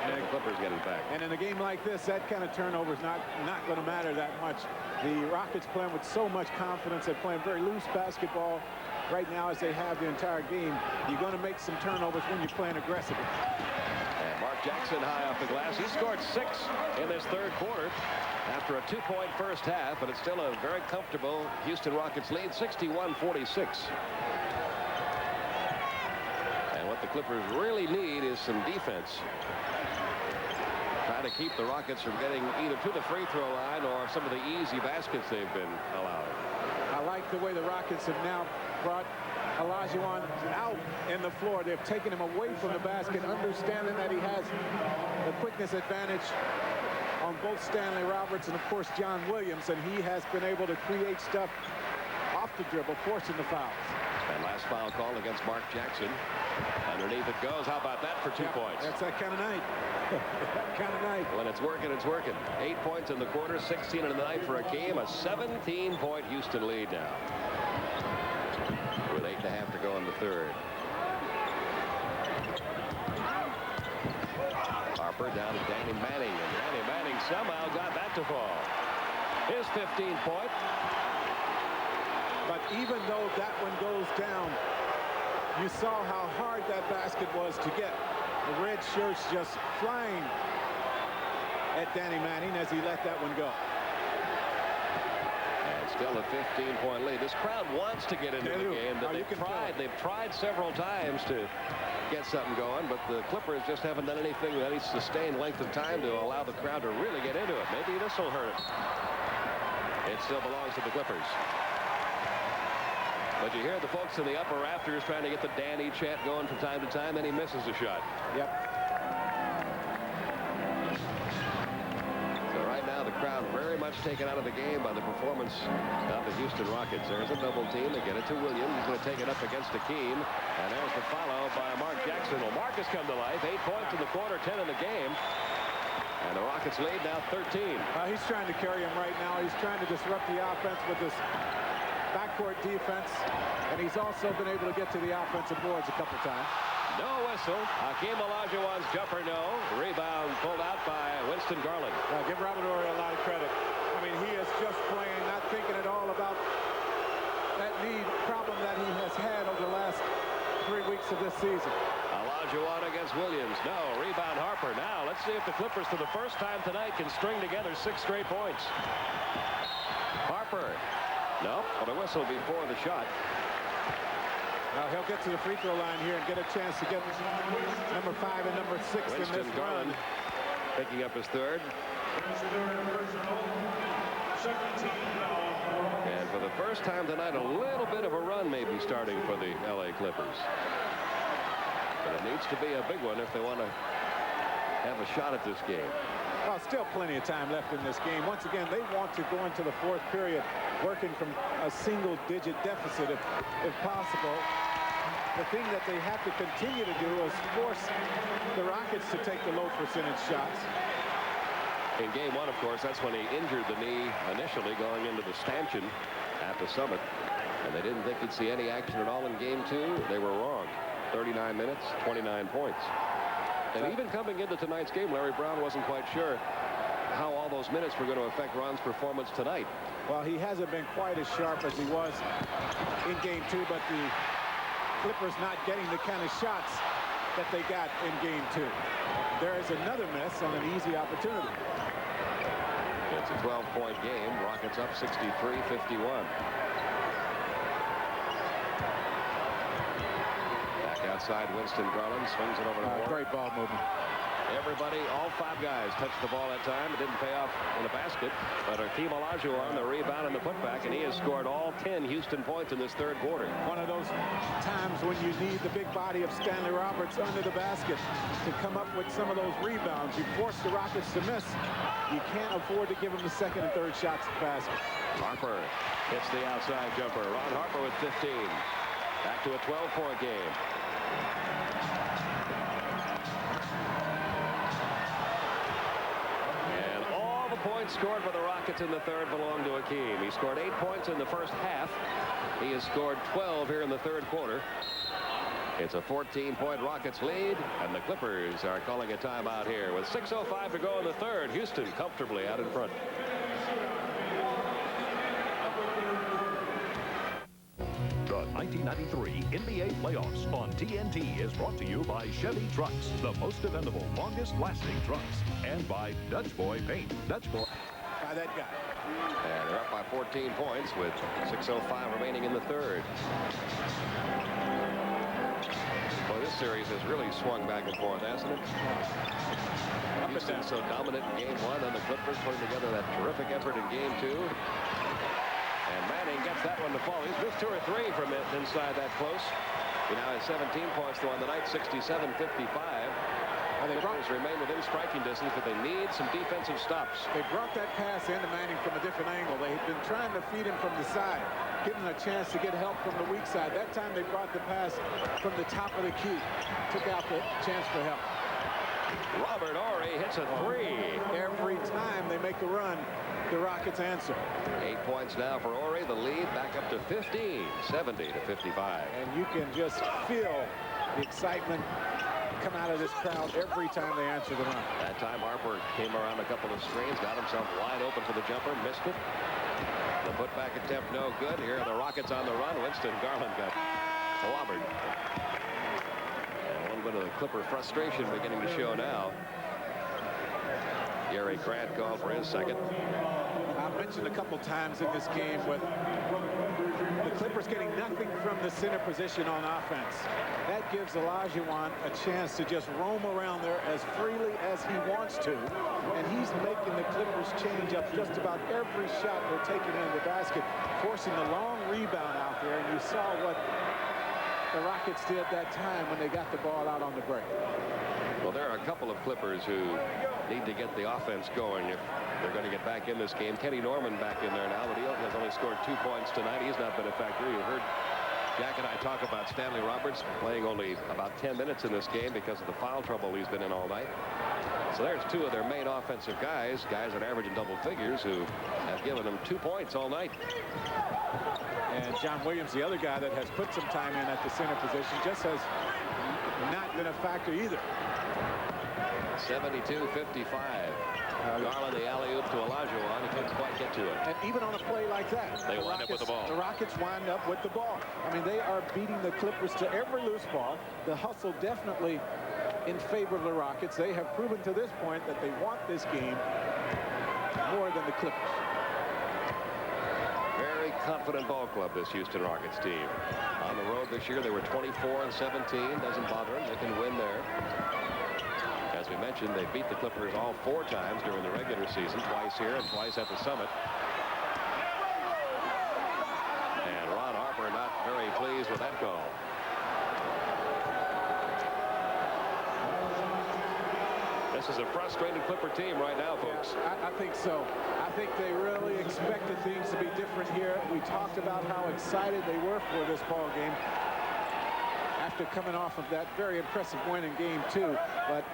And the Clippers get it back. And in a game like this, that kind of turnover is not going to matter that much. The Rockets playing with so much confidence. They're playing very loose basketball right now as they have the entire game. You're going to make some turnovers when you're playing aggressively. And Mark Jackson high off the glass. He scored 6 in this third quarter after a 2-point first half, but it's still a very comfortable Houston Rockets lead, 61-46. And what the Clippers really need is some defense. Try to keep the Rockets from getting either to the free throw line or some of the easy baskets they've been allowing. I like the way the Rockets have now brought Olajuwon out in the floor. They've taken him away from the basket, understanding that he has the quickness advantage on both Stanley Roberts and, of course, John Williams, and he has been able to create stuff off the dribble, forcing the fouls. And last foul call against Mark Jackson. Underneath it goes. How about that for 2 points? That's that kind of night. That kind of night. When it's working, it's working. 8 points in the quarter, 16 in the night for a game. A 17-point Houston lead now, with 8.5 to go in the third. Harper down to Danny Manning, and Danny Manning somehow got that to fall. His 15-point. But even though that one goes down, you saw how hard that basket was to get. The red shirts just flying at Danny Manning as he let that one go. And still a 15-point lead. This crowd wants to get into the game. They've tried several times to get something going, but the Clippers just haven't done anything with any sustained length of time to allow the crowd to really get into it. Maybe this will hurt it. It still belongs to the Clippers. But you hear the folks in the upper rafters trying to get the Danny chant going from time to time, and he misses a shot. Yep. So right now the crowd very much taken out of the game by the performance of the Houston Rockets. There's a double team. They get it to Williams. He's going to take it up against Akeem. And there's the follow by Mark Jackson. Well, Mark has come to life. 8 points in the quarter, 10 in the game. And the Rockets lead now 13. He's trying to carry him right now. He's trying to disrupt the offense with this backcourt defense, and he's also been able to get to the offensive boards a couple times. No whistle. Hakeem Olajuwon's jumper, no. Rebound pulled out by Winston Garland. Give Robert Horry a lot of credit. I mean, he is just playing, not thinking at all about that knee problem that he has had over the last 3 weeks of this season. Olajuwon against Williams. No. Rebound Harper. Now, let's see if the Clippers, for the first time tonight, can string together 6 straight points. Harper. No, but a whistle before the shot. He'll get to the free throw line here and get a chance to get number 5 and number 6 in this Garland run. picking up his third. And for the first time tonight, a little bit of a run may be starting for the LA Clippers. But it needs to be a big one if they want to have a shot at this game. Well, still plenty of time left in this game. Once again, they want to go into the fourth period working from a single-digit deficit if possible. The thing that they have to continue to do is force the Rockets to take the low percentage shots. In game 1, of course, that's when he injured the knee initially going into the stanchion at the Summit. And they didn't think he'd see any action at all in game 2. They were wrong. 39 minutes, 29 points. And even coming into tonight's game, Larry Brown wasn't quite sure how all those minutes were going to affect Ron's performance tonight. Well, he hasn't been quite as sharp as he was in game 2, but the Clippers not getting the kind of shots that they got in game 2. There is another miss on an easy opportunity. It's a 12-point game. Rockets up 63-51. Outside, Winston Garland swings it over the board. Great ball movement. Everybody, all 5 guys touched the ball that time. It didn't pay off in a basket. But Hakeem Olajuwon, the rebound and the putback, and he has scored all 10 Houston points in this third quarter. One of those times when you need the big body of Stanley Roberts under the basket to come up with some of those rebounds. You force the Rockets to miss. You can't afford to give them the second and third shots at the basket. Harper hits the outside jumper. Ron Harper with 15. Back to a 12-point game. And all the points scored by the Rockets in the third belong to Akeem. He scored 8 points in the first half. He has scored 12 here in the third quarter. It's a 14-point Rockets lead, and the Clippers are calling a timeout here with 6:05 to go in the third. Houston comfortably out in front. The 1993 NBA playoffs on TNT is brought to you by Chevy Trucks, the most dependable, longest-lasting trucks, and by Dutch Boy Paint. Dutch Boy. By that guy. And they're up by 14 points with 6:05 remaining in the third. Well, this series has really swung back and forth, hasn't it? Houston so dominant in game one, and the Clippers putting together that terrific effort in game two. And Manning gets that one to fall. He's missed 2 or 3 from it inside that close. He now has 17 points to win the night, 67-55. Well, the Clippers remain within striking distance, but they need some defensive stops. They brought that pass into Manning from a different angle. They had been trying to feed him from the side, giving him a chance to get help from the weak side. That time they brought the pass from the top of the key, took out the chance for help. Robert Horry hits a 3. Every time they make a run, the Rockets answer. 8 points now for Horry. The lead back up to 15, 70-55. And you can just feel the excitement come out of this crowd every time they answer the run. That time Harper came around a couple of screens, got himself wide open for the jumper, missed it. The putback attempt no good. Here are the Rockets on the run. Winston Garland got clobbered. And a little bit of the Clipper frustration beginning to show now. Gary Grant called for his second. I mentioned a couple times in this game with the Clippers getting nothing from the center position on offense. That gives Olajuwon a chance to just roam around there as freely as he wants to. And he's making the Clippers change up just about every shot they're taking into the basket, forcing the long rebound out there. And you saw what the Rockets did that time when they got the ball out on the break. Well, there are a couple of Clippers who need to get the offense going if they're going to get back in this game. Kenny Norman back in there now, but he has only scored 2 points tonight. He's not been a factor. You heard Jack and I talk about Stanley Roberts playing only about 10 minutes in this game because of the foul trouble he's been in all night. So there's 2 of their main offensive guys that average in double figures, who have given them 2 points all night. And John Williams, the other guy that has put some time in at the center position, just has not been a factor either. 72-55. Garland the alley-oop to Olajuwon. He couldn't quite get to it. And even on a play like that, They wind up with the ball. The Rockets wind up with the ball. I mean, they are beating the Clippers to every loose ball. The hustle definitely in favor of the Rockets. They have proven to this point that they want this game more than the Clippers. Very confident ball club, this Houston Rockets team. On the road this year, they were 24-17. Doesn't bother them. They can win there. As we mentioned, they beat the Clippers all 4 times during the regular season, twice here and twice at the Summit. And Ron Harper not very pleased with that call. This is a frustrated Clipper team right now, folks. Yeah, I think so. I think they really expected things to be different here. We talked about how excited they were for this ball game after coming off of that very impressive win in game 2. But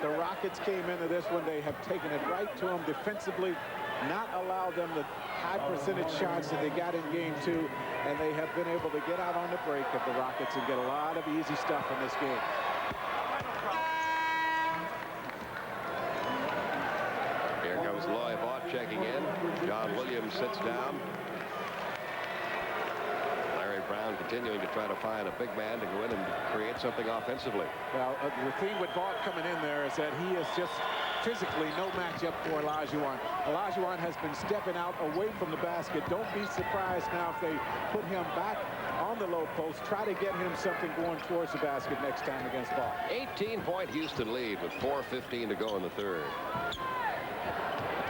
the Rockets came into this one. They have taken it right to them defensively, not allowed them the high percentage shots that they got in game 2, and they have been able to get out on the break of the Rockets and get a lot of easy stuff in this game. Here comes Loy Vaught checking in. John Williams sits down. Larry Brown continuing to try to find a big man to go in and create something offensively. Well, the thing with Vaught coming in there is that he is just physically no matchup for Olajuwon. Olajuwon has been stepping out away from the basket. Don't be surprised now if they put him back on the low post. Try to get him something going towards the basket next time against Vaught. 18-point Houston lead with 4:15 to go in the third.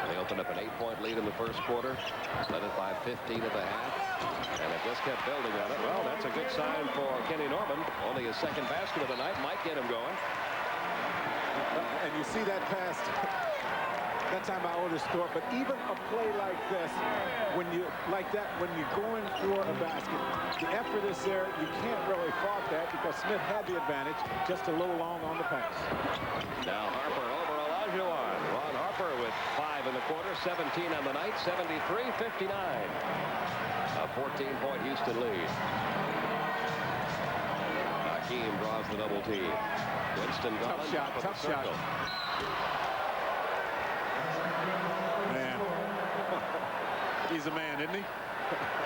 They opened up an 8-point lead in the first quarter, led it by 15 at the half, and it just kept building on it. Well, that's a good sign for Kenny Norman. Only his second basket of the night might get him going. And you see that pass that time by Otis Thorpe, but even a play like this, when you're going for a basket, the effort is there. You can't really fault that because Smith had the advantage, just a little long on the pass. Now Harper over Olajuwon. Ron Harper with 5 in the quarter, 17 on the night, 73-59. A 14-point Houston lead. Hakeem draws the double team. Winston Garland. Tough shot. Man. He's a man, isn't he?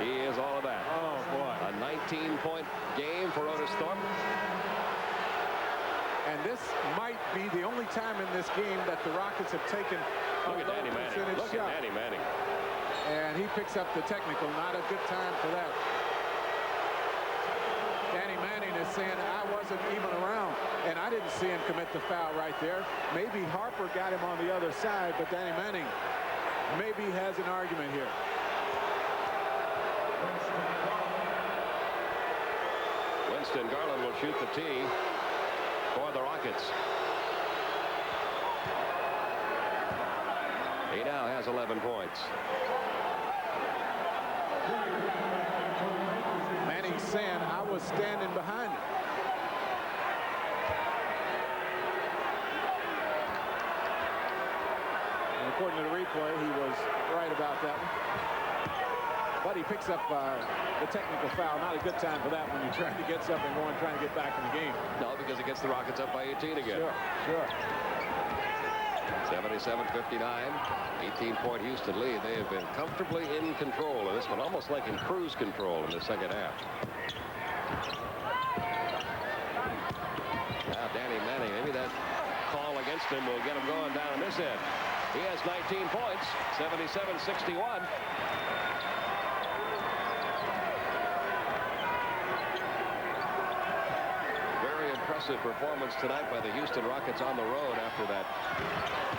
He is all of that. Oh, boy. A 19-point game for Otis Thorpe. And this might be the only time in this game that the Rockets have taken Look at Danny Manning. Look at Danny Manning. And he picks up the technical. Not a good time for that. Danny Manning is saying, I wasn't even around, and I didn't see him commit the foul right there. Maybe Harper got him on the other side, but Danny Manning maybe has an argument here. Winston Garland will shoot the tee for the Rockets. He now has 11 points. Manning saying, I was standing behind him. And according to the replay, he was right about that one. But he picks up the technical foul. Not a good time for that when you're trying to get something going, trying to get back in the game. No, because it gets the Rockets up by 18 again. Sure. 77-59, 18-point Houston lead. They have been comfortably in control of this one, almost like in cruise control in the second half. Now Danny Manning, maybe that call against him will get him going down this end. He has 19 points, 77-61. Impressive performance tonight by the Houston Rockets on the road after that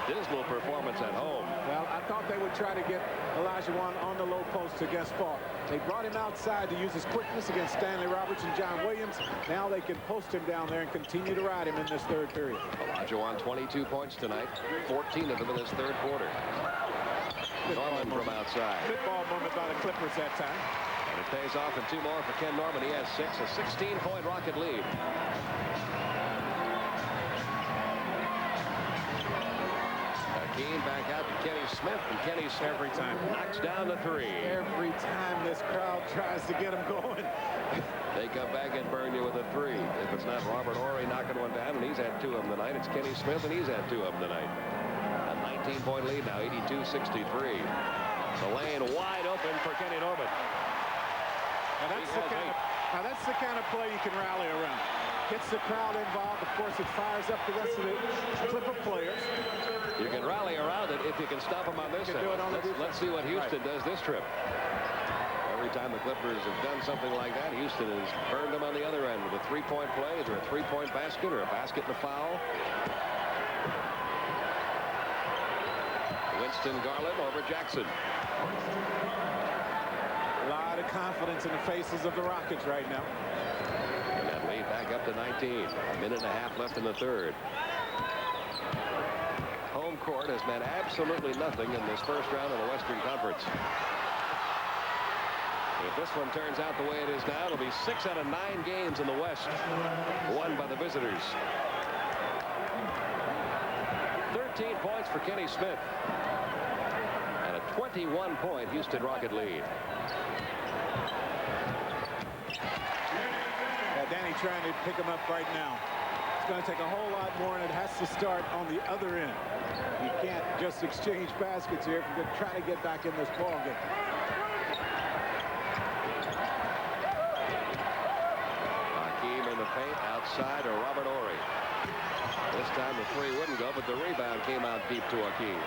dismal performance at home. Well, I thought they would try to get Olajuwon on the low post against Falk. They brought him outside to use his quickness against Stanley Roberts and John Williams. Now they can post him down there and continue to ride him in this third period. Olajuwon 22 points tonight, 14 of them in this third quarter. Norman from outside. Good ball moment by the Clippers that time. And it pays off, and 2 more for Ken Norman. He has 6, a 16-point Rocket lead. Hakeem back out to Kenny Smith, and Kenny Smith every time knocks down the 3. Every time this crowd tries to get him going. They come back and burn you with a 3. If it's not Robert Horry knocking one down, and he's had 2 of them tonight, it's Kenny Smith, and he's had 2 of them tonight. A 19-point lead now, 82-63. The lane wide open for Kenny Norman. Now that's the kind of play you can rally around. Gets the crowd involved. Of course, it fires up the rest of the Clipper players. You can rally around it if you can stop them on this end. Let's see what Houston does this trip. Every time the Clippers have done something like that, Houston has burned them on the other end with a 3-point play, either a 3-point basket or a basket and a foul. Winston Garland over Jackson. A lot of confidence in the faces of the Rockets right now. And that lead back up to 19. A minute and a half left in the third. Home court has meant absolutely nothing in this first round of the Western Conference. If this one turns out the way it is now, it'll be 6 out of 9 games in the West won by the visitors. 13 points for Kenny Smith. And a 21-point Houston Rocket lead. Danny trying to pick him up right now. It's going to take a whole lot more, and it has to start on the other end. You can't just exchange baskets here if you're going to try to get back in this ball game. Hakeem in the paint outside to Robert Horry. This time the 3 wouldn't go, but the rebound came out deep to Hakeem.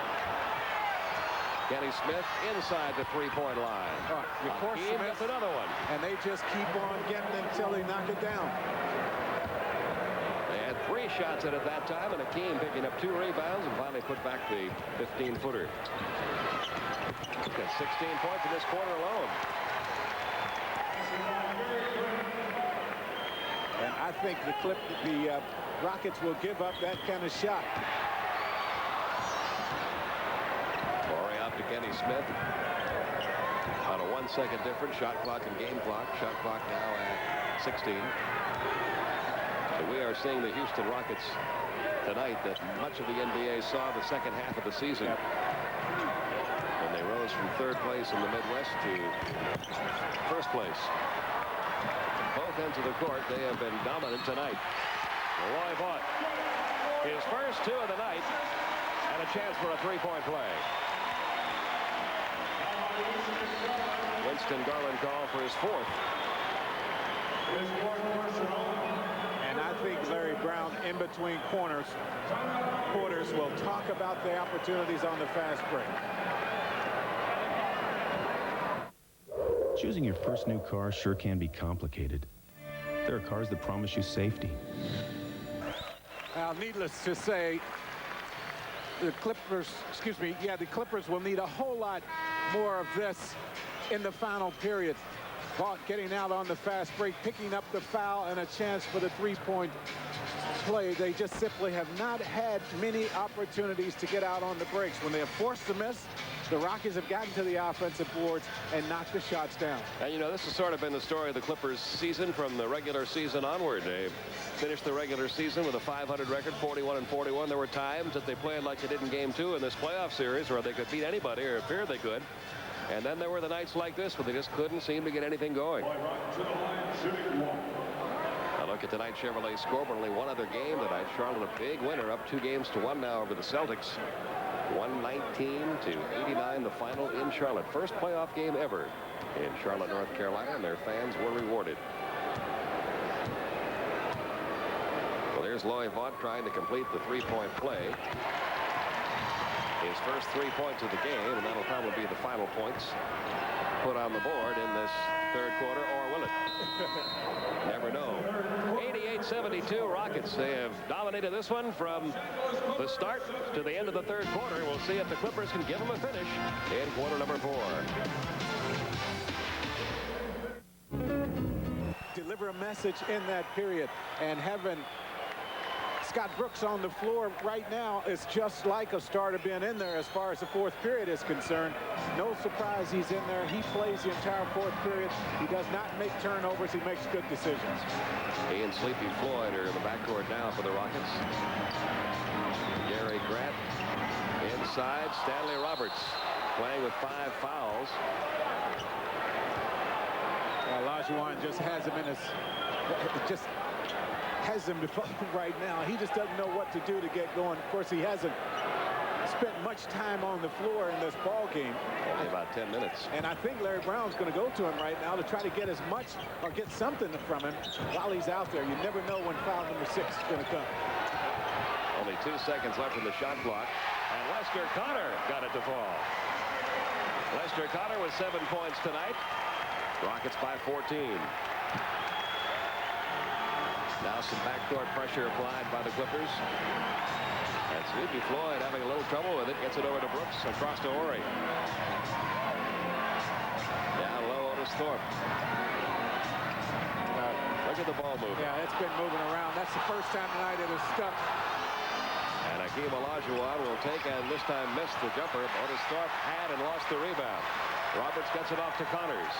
Kenny Smith inside the 3-point line. Of course, Hakeem gets another one. And they just keep on getting it until they knock it down. They had 3 shots at it that time, and Hakeem picking up 2 rebounds and finally put back the 15-footer. Got 16 points in this quarter alone. And I think the Rockets will give up that kind of shot. To Kenny Smith on a 1-second difference, shot clock and game clock. Shot clock now at 16. So we are seeing the Houston Rockets tonight that much of the NBA saw the second half of the season. When they rose from 3rd place in the Midwest to 1st place. both ends of the court. They have been dominant tonight. Roy Vaught, his first 2 of the night, and a chance for a three-point play. Winston Garland called for his 4th. And I think Larry Brown, in between quarters, will talk about the opportunities on the fast break. Choosing your first new car sure can be complicated. There are cars that promise you safety. Now, needless to say, the Clippers will need a whole lot more of this in the final period. Vaught getting out on the fast break, picking up the foul, and a chance for the three-point play. They just simply have not had many opportunities to get out on the breaks. When they have forced the miss, the Rockets have gotten to the offensive boards and knocked the shots down. And, you know, this has sort of been the story of the Clippers season from the regular season onward. They finished the regular season with a 500 record, 41-41. There were times that they played like they did in Game 2 in this playoff series where they could beat anybody, or appeared they could. And then there were the nights like this where they just couldn't seem to get anything going. A look at tonight's Chevrolet scoreboard. Only one other game tonight. Charlotte a big winner, up 2-1 now over the Celtics. 119-89 the final in Charlotte. First playoff game ever in Charlotte, North Carolina, and their fans were rewarded. Well, there's Loy Vaught trying to complete the three-point play. His first 3 points of the game, and that'll probably be the final points put on the board in this third quarter, or will it? Never know. 88-72 Rockets. They have dominated this one from the start to the end of the third quarter. We'll see if the Clippers can give them a finish in quarter number 4. Deliver a message in that period, and having Scott Brooks on the floor right now is just like a starter being in there as far as the fourth period is concerned. No surprise he's in there. He plays the entire fourth period. He does not make turnovers. He makes good decisions. He and Sleepy Floyd are in the backcourt now for the Rockets. Gary Grant inside. Stanley Roberts playing with 5 fouls. Olajuwon just has him in his... has him right now. He just doesn't know what to do to get going. Of course, he hasn't spent much time on the floor in this ball game. Only about 10 minutes. And I think Larry Brown's going to go to him right now to try to get as much or get something from him while he's out there. You never know when foul number 6 is going to come. Only 2 seconds left in the shot clock, and Lester Connor got it to fall. Lester Connor with 7 points tonight. Rockets by 14. Now some backcourt pressure applied by the Clippers. And Sleepy Floyd having a little trouble with it. Gets it over to Brooks, across to Horry. Down low, Otis Thorpe. Look at the ball moving. Yeah, it's been moving around. That's the first time tonight it has stuck. And Hakeem Olajuwon will take and this time miss the jumper. Otis Thorpe had and lost the rebound. Roberts gets it off to Connors.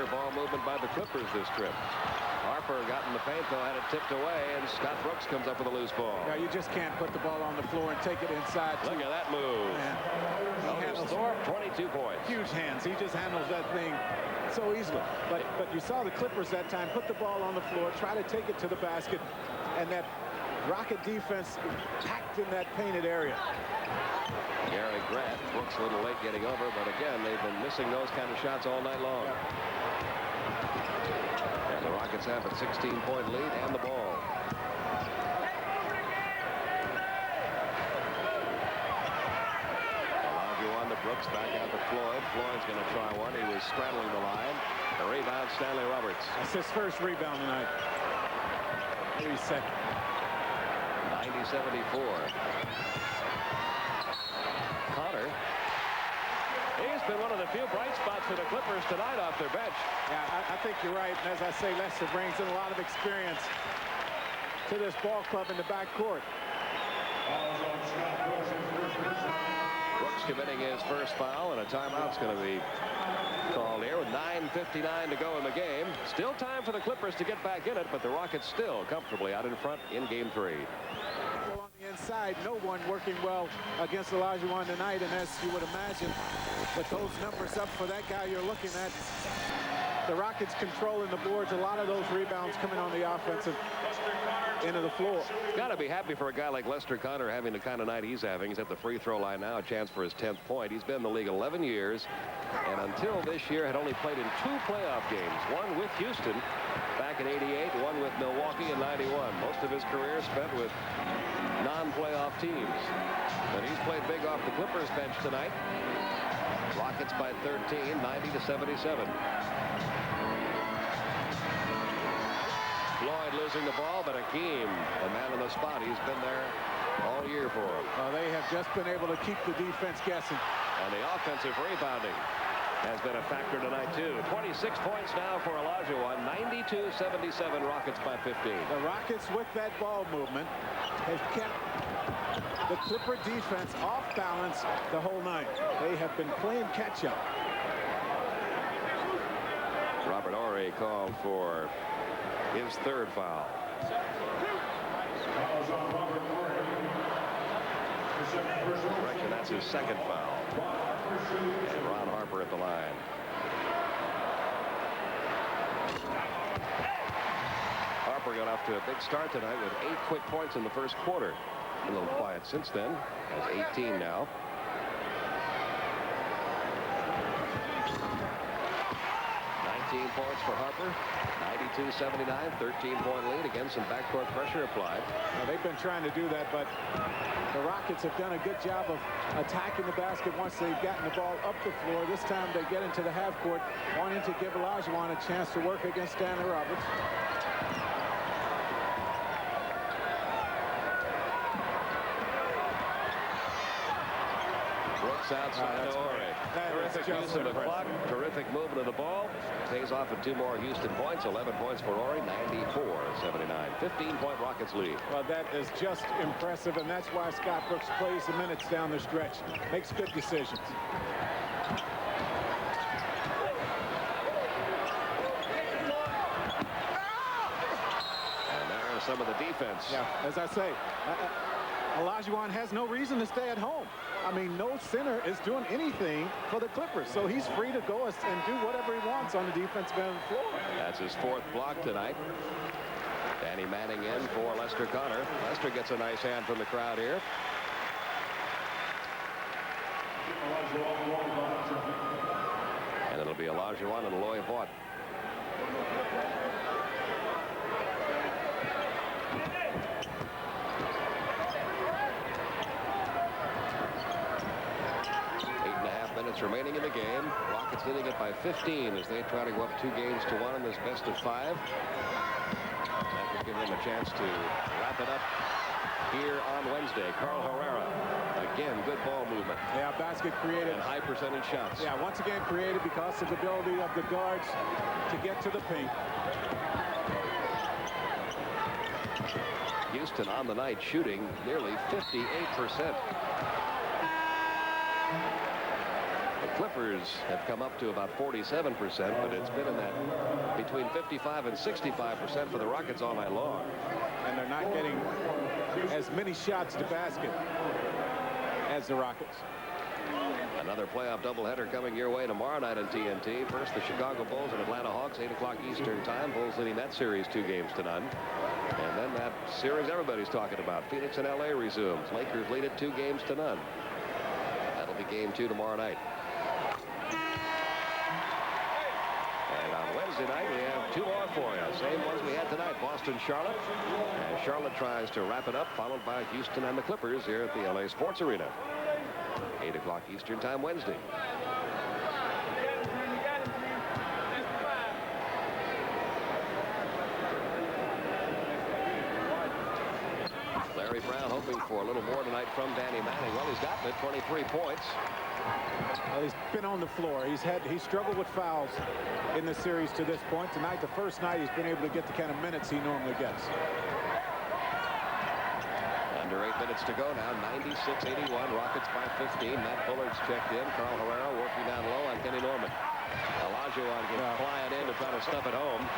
Ball movement by the Clippers this trip. Harper got in the paint, though, had it tipped away, and Scott Brooks comes up with a loose ball. Yeah, you just can't put the ball on the floor and take it inside. Look at that move. Otis Thorpe, 22 points. Huge hands. He just handles that thing so easily. But you saw the Clippers that time put the ball on the floor, try to take it to the basket, and that Rocket defense packed in that painted area. Gary Grant, Brooks a little late getting over, but again, they've been missing those kind of shots all night long. And the Rockets have a 16-point lead and the ball. Olajuwon to Brooks, back out to Floyd. Floyd's going to try one. He was straddling the line. The rebound, Stanley Roberts. That's his first rebound tonight. 3 seconds. 90-74. Connor. He's been one of the few bright spots for the Clippers tonight off their bench. Yeah, I think you're right. And as I say, Lester brings in a lot of experience to this ball club in the backcourt. Brooks committing his first foul, and a timeout's going to be called here with 9:59 to go in the game. Still time for the Clippers to get back in it, but the Rockets still comfortably out in front in Game 3. On the inside. inside. No one working well against Olajuwon tonight. And as you would imagine, with those numbers up for that guy you're looking at, the Rockets controlling the boards. A lot of those rebounds coming on the offensive end of the floor. Got to be happy for a guy like Lester Connor having the kind of night he's having. He's at the free throw line now, a chance for his 10th point. He's been in the league 11 years, and until this year had only played in 2 playoff games. One with Houston back in '88, one with Milwaukee in '91. Most of his career spent with non-playoff teams. But he's played big off the Clippers bench tonight. Rockets by 13, 90-77. Floyd losing the ball, but Hakeem, the man on the spot, he's been there all year for him. Well, they have just been able to keep the defense guessing. And the offensive rebounding has been a factor tonight, too. 26 points now for Olajuwon, 92-77, Rockets by 15. The Rockets, with that ball movement, have kept the Clipper defense off balance the whole night. They have been playing catch-up. Robert Horry called for his 3rd foul. Correction, that's his 2nd foul. And Ron Harper at the line. Harper got off to a big start tonight with 8 quick points in the first quarter. A little quiet since then. Has 18 now. Points for Harper, 92-79, 13-point lead. Again, some backcourt pressure applied. Well, they've been trying to do that, but the Rockets have done a good job of attacking the basket once they've gotten the ball up the floor. This time they get into the half court, wanting to give Olajuwon a chance to work against Stanley Roberts. Brooks outside to Horry. Terrific use of the clock. Terrific movement of the ball. Pays off at 2 more Houston points. 11 points for Horry. 94-79. 15-point Rockets lead. Well, that is just impressive, and that's why Scott Brooks plays the minutes down the stretch. Makes good decisions. And there's some of the defense. Yeah, as I say, Olajuwon has no reason to stay at home. I mean, no center is doing anything for the Clippers, so he's free to go and do whatever he wants on the defensive end of the floor. That's his 4th block tonight. Danny Manning in for Lester Connor. Lester gets a nice hand from the crowd here. And it'll be Olajuwon and Loy Vaught. Remaining in the game. Rockets leading it by 15 as they try to go up 2 games to 1 in this best of 5. That will give them a chance to wrap it up here on Wednesday. Carl Herrera, again, good ball movement. Yeah, basket created. And high percentage shots. Yeah, once again created because of the ability of the guards to get to the paint. Houston on the night shooting nearly 58%. Clippers have come up to about 47%, but it's been in that between 55 and 65% for the Rockets all night long. And they're not getting as many shots to basket as the Rockets. Another playoff doubleheader coming your way tomorrow night on TNT. First, the Chicago Bulls and Atlanta Hawks, 8 o'clock Eastern time. Bulls leading that series 2 games to none. And then that series everybody's talking about, Phoenix and LA resumes. Lakers lead it 2 games to none. That'll be game 2 tomorrow night. Night, we have 2 more for you. Same ones we had tonight. Boston, Charlotte. And Charlotte tries to wrap it up, followed by Houston and the Clippers here at the LA Sports Arena. 8 o'clock Eastern time Wednesday. Larry Brown hoping for a little more tonight from Danny Manning. Well, he's gotten it, 23 points. Well, he's been on the floor. He's struggled with fouls in the series to this point. Tonight, the first night, he's been able to get the kind of minutes he normally gets. Under 8 minutes to go now, 96-81, Rockets by 15. Matt Bullard's checked in. Carl Herrera working down low on Kenny Norman. Olajuwon gets flying in to try to stuff it home.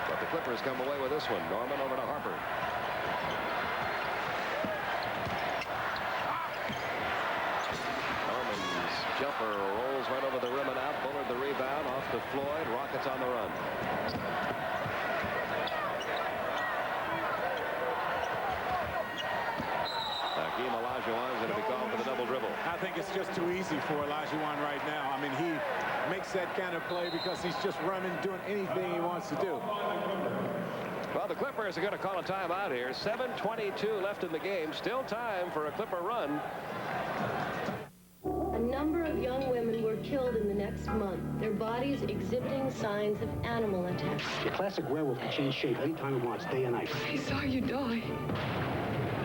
But the Clippers come away with this one. Norman over to Harper. jumper rolls right over the rim and out. Bullard the rebound, off to Floyd. Rockets on the run. Hakeem Olajuwon is going to be called for the double dribble. I think it's just too easy for Olajuwon right now. I mean, he makes that kind of play because he's just running, doing anything he wants to do. Well, the Clippers are going to call a timeout here. 7:22 left in the game. Still time for a Clipper run. A number of young women were killed in the next month, their bodies exhibiting signs of animal attack. The classic werewolf can change shape anytime it wants, day and night. I saw you die.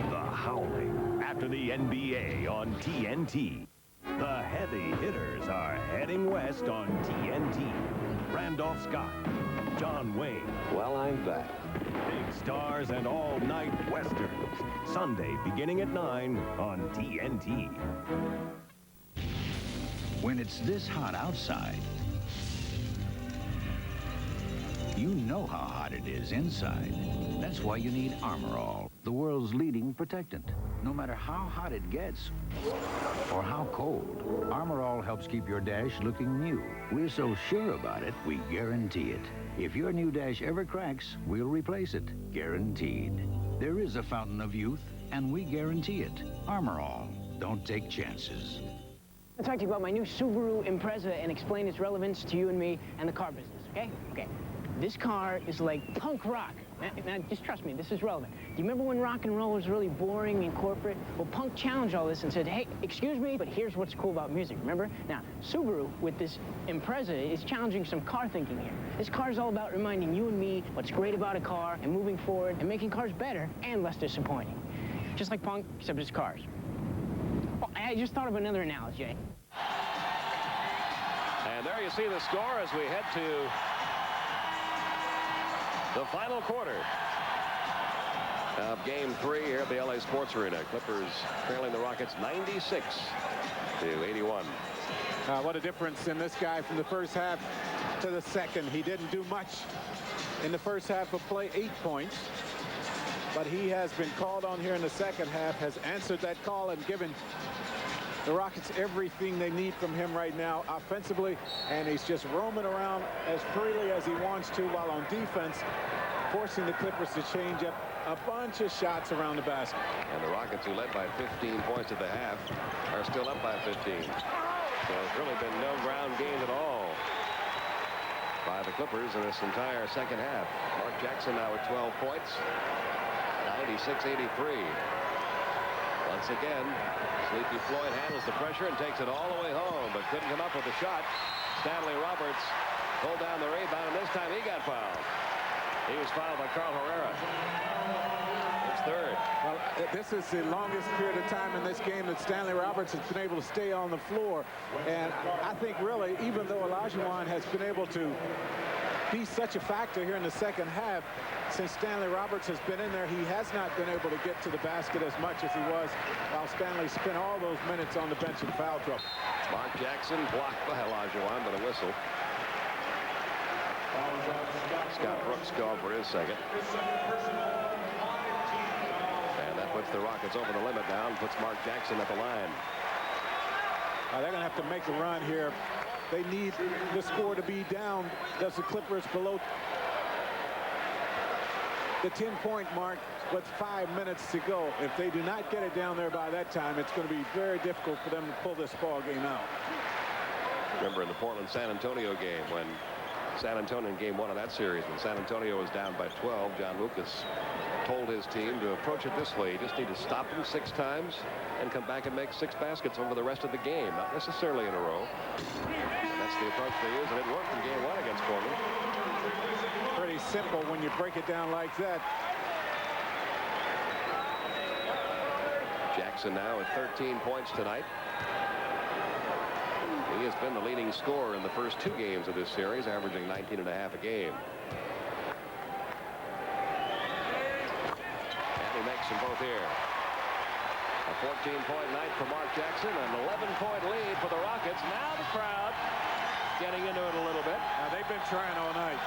The Howling after the NBA on TNT. The heavy hitters are heading west on TNT. Randolph Scott, John Wayne. Well, I'm back. Big stars and all-night westerns. Sunday beginning at 9 on TNT. When it's this hot outside, you know how hot it is inside. That's why you need Armor All, the world's leading protectant. No matter how hot it gets or how cold, Armor All helps keep your dash looking new. We're so sure about it, we guarantee it. If your new dash ever cracks, we'll replace it, guaranteed. There is a fountain of youth, and we guarantee it. Armor All. Don't take chances. I'll talk to you about my new Subaru Impreza and explain its relevance to you and me and the car business, okay? Okay. This car is like punk rock. Now, just trust me, this is relevant. Do you remember when rock and roll was really boring and corporate? Well, punk challenged all this and said, hey, excuse me, but here's what's cool about music, remember? Now, Subaru, with this Impreza, is challenging some car thinking here. This car is all about reminding you and me what's great about a car and moving forward and making cars better and less disappointing. Just like punk, except it's cars. Well, I just thought of another analogy. And there you see the score as we head to the final quarter of Game 3 here at the LA Sports Arena. Clippers trailing the Rockets 96-81. What a difference in this guy from the first half to the second. He didn't do much in the first half of play, 8 points. But he has been called on here in the second half, has answered that call and given the Rockets everything they need from him right now offensively, and he's just roaming around as freely as he wants to, while on defense forcing the Clippers to change up a bunch of shots around the basket. And the Rockets, who led by 15 points at the half, are still up by 15. So it's really been no ground game at all by the Clippers in this entire second half. Mark Jackson now with 12 points, 96-83. Once again, Sleepy Floyd handles the pressure and takes it all the way home, but couldn't come up with a shot. Stanley Roberts pulled down the rebound, and this time he got fouled. He was fouled by Carl Herrera. It's third. Well, this is the longest period of time in this game that Stanley Roberts has been able to stay on the floor. And I think really, even though Olajuwon has been able to be such a factor here in the second half, since Stanley Roberts has been in there, he has not been able to get to the basket as much as he was while Stanley spent all those minutes on the bench in foul trouble. Mark Jackson blocked by Olajuwon with a whistle. Scott Brooks called for his second. And that puts the Rockets over the limit now and puts Mark Jackson at the line. They're going to have to make a run here. They need the score to be down. Does the Clippers below the 10-point mark with 5 minutes to go. If they do not get it down there by that time, it's going to be very difficult for them to pull this ball game out. Remember in the Portland-San Antonio game, when San Antonio in game 1 of that series, when San Antonio was down by 12, John Lucas told his team to approach it this way. You just need to stop them 6 times and come back and make 6 baskets over the rest of the game, not necessarily in a row. That's the approach they use, and it worked in game 1 against Portland. Pretty simple when you break it down like that. Jackson now with 13 points tonight. He has been the leading scorer in the first 2 games of this series, averaging 19.5 a game. And he makes them both here. A 14-point night for Mark Jackson, an 11-point lead for the Rockets. Now the crowd getting into it a little bit. Now they've been trying all night.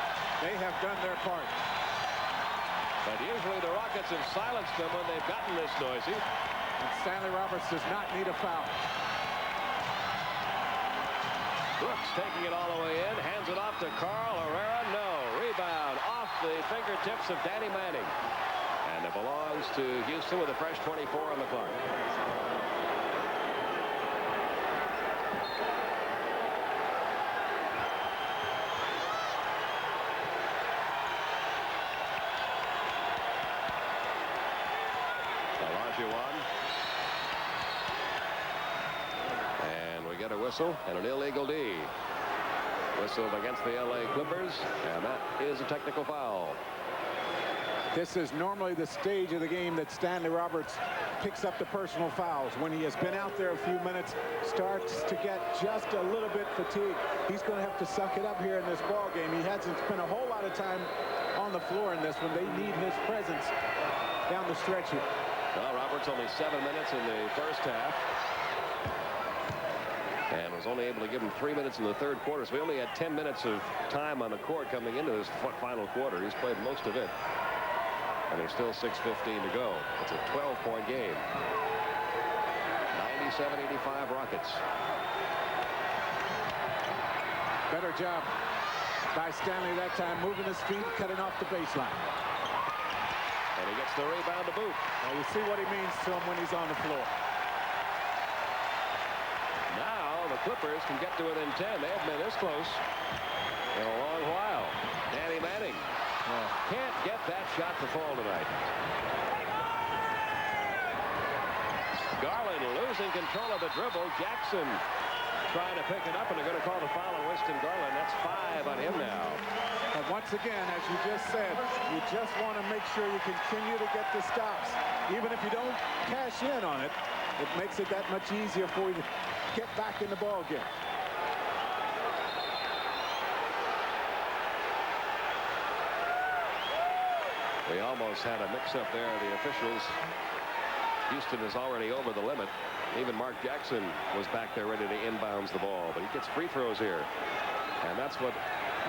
They have done their part. But usually the Rockets have silenced them when they've gotten this noisy. And Stanley Roberts does not need a foul. Brooks taking it all the way in, hands it off to Carl Herrera. No, rebound off the fingertips of Danny Manning. And it belongs to Houston with a fresh 24 on the clock. Olajuwon. And we get a whistle and an illegal D. Whistled against the LA Clippers, and that is a technical foul. This is normally the stage of the game that Stanley Roberts picks up the personal fouls. When he has been out there a few minutes, starts to get just a little bit fatigued. He's going to have to suck it up here in this ball game. He hasn't spent a whole lot of time on the floor in this one. They need his presence down the stretch here. Well, Roberts only 7 minutes in the first half. And was only able to give him 3 minutes in the third quarter. So we only had 10 minutes of time on the court coming into this final quarter. He's played most of it. And there's still 6:15 to go. It's a 12-point game. 97-85 Rockets. Better job by Stanley that time, moving his feet, cutting off the baseline. And he gets the rebound to boot. Now you see what he means to him when he's on the floor. Now the Clippers can get to within 10. They haven't been this close in a long while. Danny Manning can't get that shot to fall tonight. Garland losing control of the dribble. Jackson trying to pick it up, and they're going to call the foul on Winston Garland. That's 5 on him now. But once again, as you just said, you just want to make sure you continue to get the stops. Even if you don't cash in on it, it makes it that much easier for you to get back in the ball game. We almost had a mix-up there. The officials. Houston is already over the limit. Even Mark Jackson was back there ready to inbounds the ball, but he gets free throws here. And that's what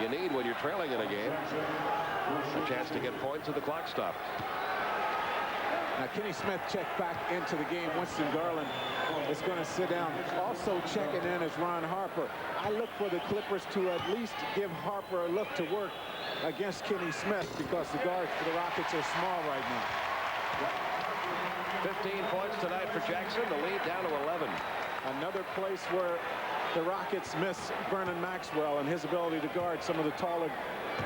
you need when you're trailing in a game. A chance to get points and the clock stopped. Now Kenny Smith checked back into the game. Winston Garland is going to sit down. Also checking in is Ron Harper. I look for the Clippers to at least give Harper a look to work against Kenny Smith, because the guards for the Rockets are small right now. 15 points tonight for Jackson. The lead down to 11. Another place where the Rockets miss Vernon Maxwell and his ability to guard some of the taller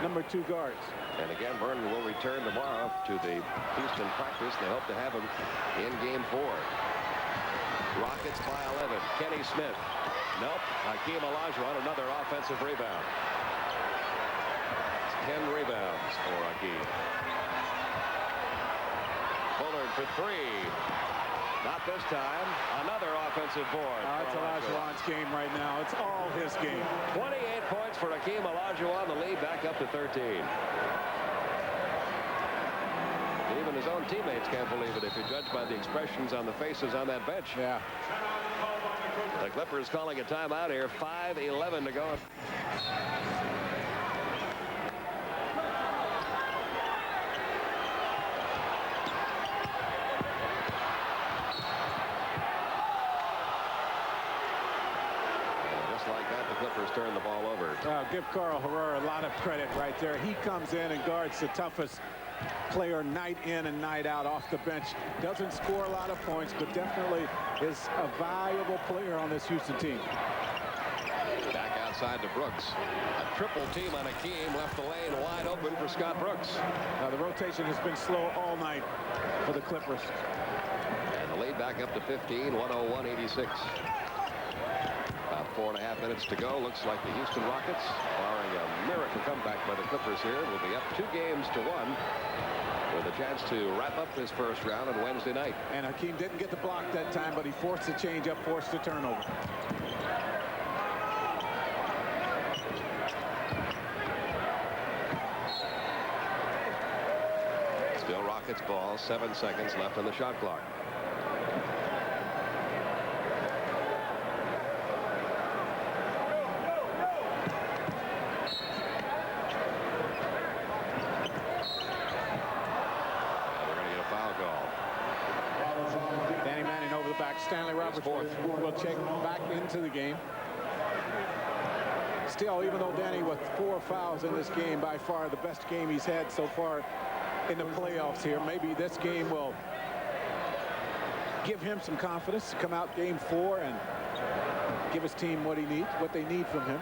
number 2 guards. And again, Vernon will return tomorrow to the Houston practice. They hope to have him in game 4. Rockets by 11. Kenny Smith. Nope. Hakeem Olajuwon, another offensive rebound. 10 rebounds for Hakeem. Bullard for 3. Not this time. Another offensive board. It's Olajuwon's game right now. It's all his game. 28 points for Hakeem Olajuwon. The lead back up to 13. Even his own teammates can't believe it if you judge by the expressions on the faces on that bench. Yeah. The Clippers calling a timeout here. 5:11 to go. Clippers turn the ball over. Give Carl Herrera a lot of credit right there. He comes in and guards the toughest player night in and night out off the bench. Doesn't score a lot of points, but definitely is a valuable player on this Houston team. Back outside to Brooks. A triple team on Hakeem left the lane wide open for Scott Brooks. The rotation has been slow all night for the Clippers. And the lead back up to 15, 101-86. About 4.5 minutes to go. Looks like the Houston Rockets, barring a miracle comeback by the Clippers here, will be up 2 games to 1 with a chance to wrap up this first round on Wednesday night. And Hakeem didn't get the block that time, but he forced the change up, forced the turnover. Still Rockets ball, 7 seconds left on the shot clock. Stanley Roberts will check back into the game. still, even though Danny with 4 fouls in this game, by far the best game he's had so far in the playoffs here. Maybe this game will give him some confidence to come out game 4 and give his team what they need from him.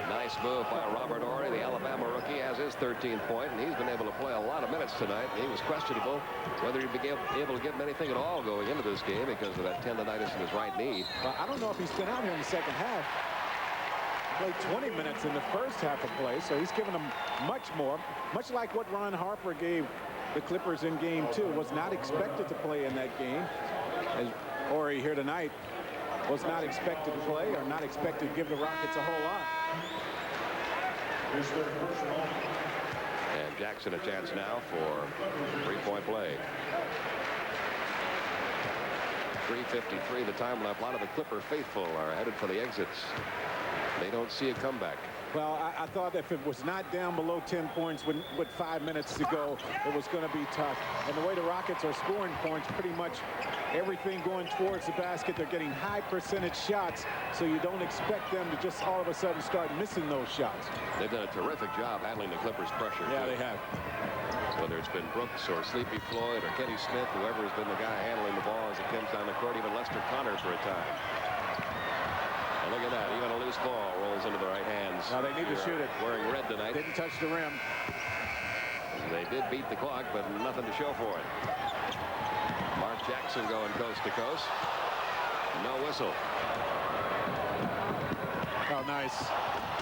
Nice move by Robert Horry. The Alabama rookie has his 13th point, and he's been able to play a lot of minutes tonight. He was questionable whether he'd be able to give him anything at all going into this game because of that tendonitis in his right knee. Well, I don't know if he's been out here in the second half. Played 20 minutes in the first half of play, so he's given them much more. Much like what Ron Harper gave the Clippers in game 2. Was not expected to play in that game. As Horry here tonight was not expected to play or not expected to give the Rockets a whole lot. And Jackson a chance now for three-point play. 3:53 the time left. A lot of the Clipper faithful are headed for the exits. They don't see a comeback. Well, I thought if it was not down below 10 points with 5 minutes to go, it was going to be tough. And the way the Rockets are scoring points, pretty much everything going towards the basket. They're getting high percentage shots, so you don't expect them to just all of a sudden start missing those shots. They've done a terrific job handling the Clippers' pressure. Yeah, they have. Whether it's been Brooks or Sleepy Floyd or Kenny Smith, whoever has been the guy handling the ball as it comes down the court, even Lester Connor for a time. And look at that, even a loose ball rolls into the right hands. Now they need to shoot it. Wearing red tonight. Didn't touch the rim. They did beat the clock, but nothing to show for it. Mark Jackson going coast to coast. No whistle. Oh, nice.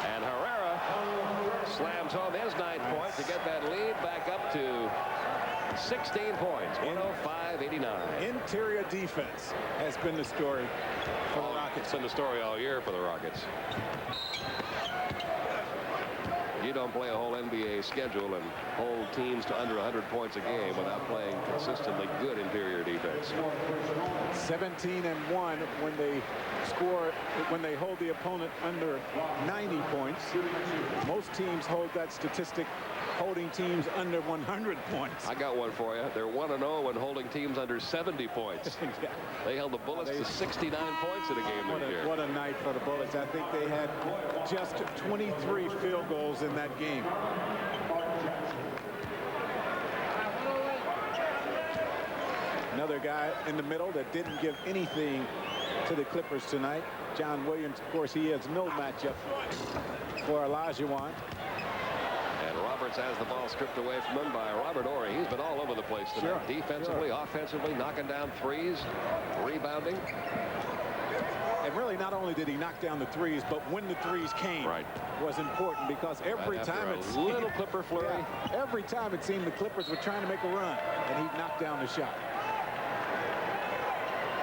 And Herrera slams home his 9th point to get that lead back up to 16 points. 105-89. Interior defense has been the story for the Rockets. It's been the story all year for the Rockets. You don't play a whole NBA schedule and hold teams to under 100 points a game without playing consistently good interior defense. 17-1 when they hold the opponent under 90 points. Most teams hold that statistic holding teams under 100 points. I got one for you. They're 1-0 when holding teams under 70 points. Yeah. They held the Bullets to 69 points in a game this year. What a night for the Bullets. I think they had just 23 field goals in that game. Another guy in the middle that didn't give anything to the Clippers tonight. John Williams, of course, he has no matchup for Olajuwon. And Roberts has the ball stripped away from him by Robert Horry. He's been all over the place tonight. Sure. Defensively, offensively, knocking down threes, rebounding. And really, not only did he knock down the threes, but when the threes came, was important because every time it seemed, little Clipper flurry. Yeah, every time it seemed the Clippers were trying to make a run, and he knocked down the shot.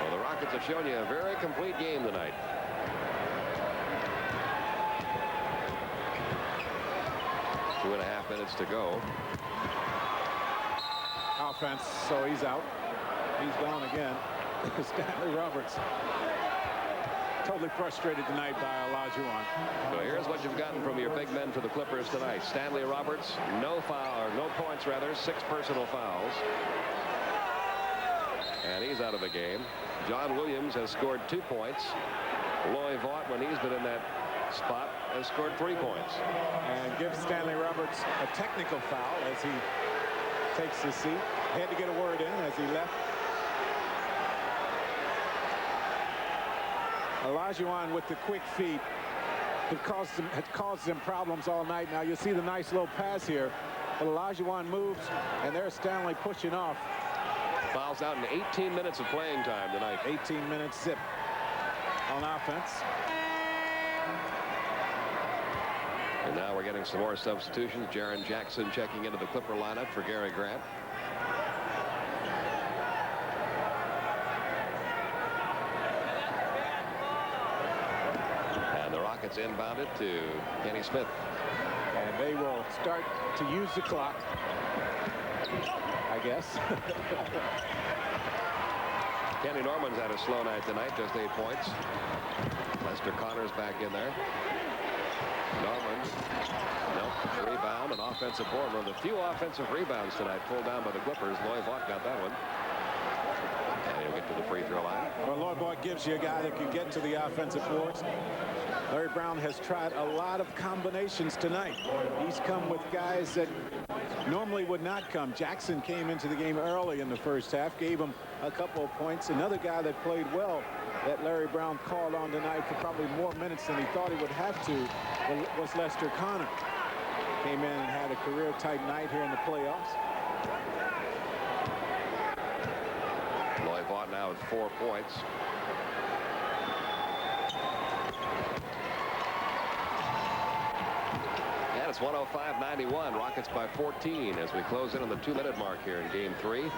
Well, the Rockets have shown you a very complete game tonight. Two and a half minutes to go. Offense, so he's out. He's gone again. Stanley Roberts. Totally frustrated tonight by Olajuwon. So here's what you've gotten from your big men for the Clippers tonight. Stanley Roberts, no points rather, 6 personal fouls. And he's out of the game. John Williams has scored 2 points. Loy Vaught, when he's been in that spot, has scored 3 points. And gives Stanley Roberts a technical foul as he takes his seat. Had to get a word in as he left. Olajuwon with the quick feet had caused them problems all night. Now you see the nice little pass here, but Olajuwon moves, and there's Stanley pushing off. Fouls out in 18 minutes of playing time tonight. 18 minutes zip on offense. And now we're getting some more substitutions. Jaren Jackson checking into the Clipper lineup for Gary Grant. And the Rockets inbounded to Kenny Smith. And they will start to use the clock, I guess. Kenny Norman's had a slow night tonight, just 8 points. Lester Connor's back in there. Norman, rebound, an offensive board. One of the few offensive rebounds tonight pulled down by the Clippers. Loy Vaught got that one. And And he'll get to the free throw line. Well, Lloyd Boyd gives you a guy that can get to the offensive boards. Larry Brown has tried a lot of combinations tonight. He's come with guys that normally would not come. Jackson came into the game early in the first half, gave him a couple of points. Another guy that played well that Larry Brown called on tonight for probably more minutes than he thought he would have to was Lester Connor. Came in and had a career-type night here in the playoffs. Lloyd Vaught now with 4 points. And it's 105-91. Rockets by 14 as we close in on the 2-minute mark here in game 3.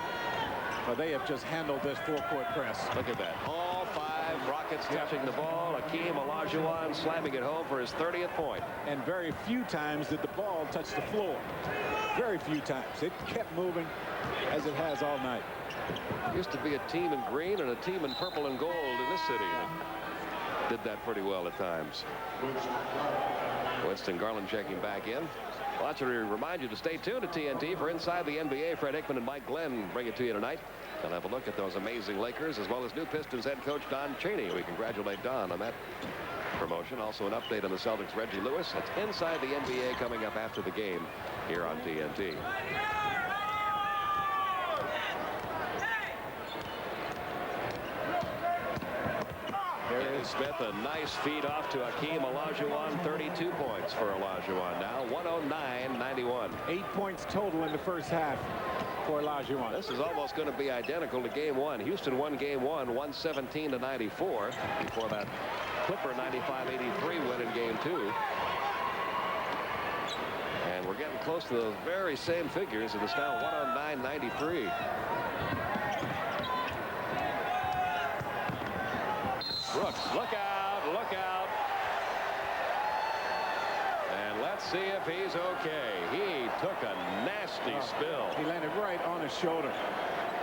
Well, they have just handled this full-court press. Look at that. All 5 Rockets touching the ball. Hakeem Olajuwon slamming it home for his 30th point. And very few times did the ball touch the floor. Very few times. It kept moving as it has all night. Used to be a team in green and a team in purple and gold in this city. Did that pretty well at times. Winston Garland checking back in. Well, that's to remind you to stay tuned to TNT for Inside the NBA. Fred Hickman and Mike Glenn bring it to you tonight. They'll have a look at those amazing Lakers as well as new Pistons head coach Don Chaney. We congratulate Don on that promotion. Also an update on the Celtics' Reggie Lewis. That's Inside the NBA coming up after the game here on TNT. Smith, a nice feed off to Hakeem Olajuwon. 32 points for Olajuwon now. 109-91. 8 points total in the first half for Olajuwon. This is almost going to be identical to game 1. Houston won game 1 117-94 before that Clipper 95-83 win in game 2. And we're getting close to those very same figures. It is now 109-93. Brooks, look out, look out. And let's see if he's okay. He took a nasty spill. He landed right on his shoulder,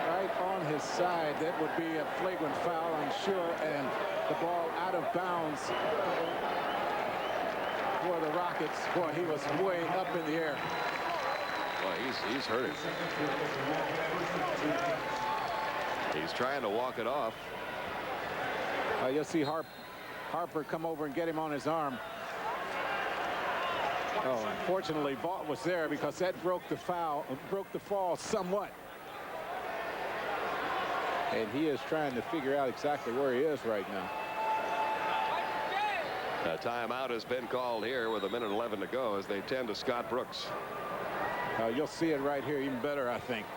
right on his side. That would be a flagrant foul, I'm sure, and the ball out of bounds for the Rockets. Boy, he was way up in the air. Well, he's hurting. He's trying to walk it off. You'll see Harper come over and get him on his arm. Oh, unfortunately, Vaught was there because that broke the fall somewhat. And he is trying to figure out exactly where he is right now. A timeout has been called here with 1:11 to go as they tend to Scott Brooks. You'll see it right here even better, I think.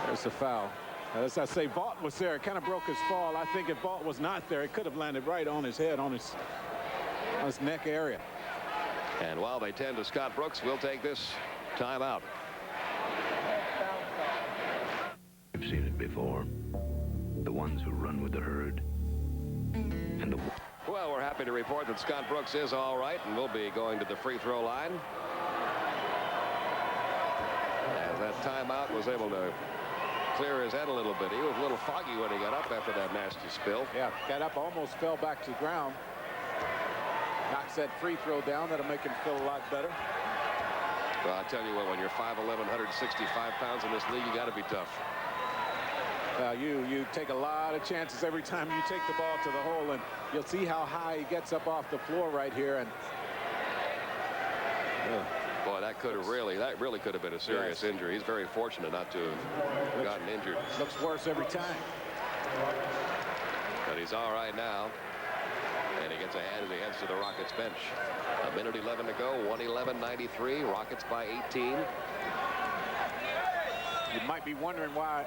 There's the foul. As I say, Vaught was there. It kind of broke his fall. I think if Vaught was not there, it could have landed right on his head, on his neck area. And while they tend to Scott Brooks, we'll take this timeout. I've seen it before. The ones who run with the herd. And the... Well, we're happy to report that Scott Brooks is all right and will be going to the free throw line. As that timeout was able to clear his head a little bit. He was a little foggy when he got up after that nasty spill. Yeah, got up, almost fell back to the ground. Knocks that free throw down. That'll make him feel a lot better. Well, I tell you what, when you're 5'11", 165 pounds in this league, you got to be tough. You take a lot of chances every time you take the ball to the hole, and you'll see how high he gets up off the floor right here. And boy, that really could have been a serious injury. He's very fortunate not to have gotten injured. Looks worse every time. But he's all right now. And he gets ahead as he heads to the Rockets bench. 1:11 to go. 111-93. Rockets by 18. You might be wondering why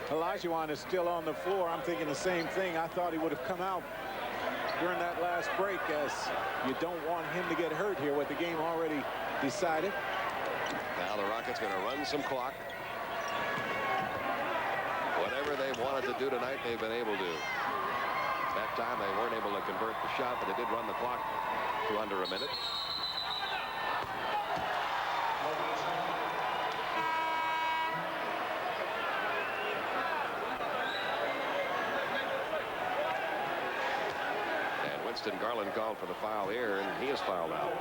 Olajuwon is still on the floor. I'm thinking the same thing. I thought he would have come out during that last break, as you don't want him to get hurt here with the game already decided. Now the Rockets going to run some clock. Whatever they wanted to do tonight, they've been able to. That time they weren't able to convert the shot, but they did run the clock to under a minute. And Winston Garland called for the foul here, and he is fouled out.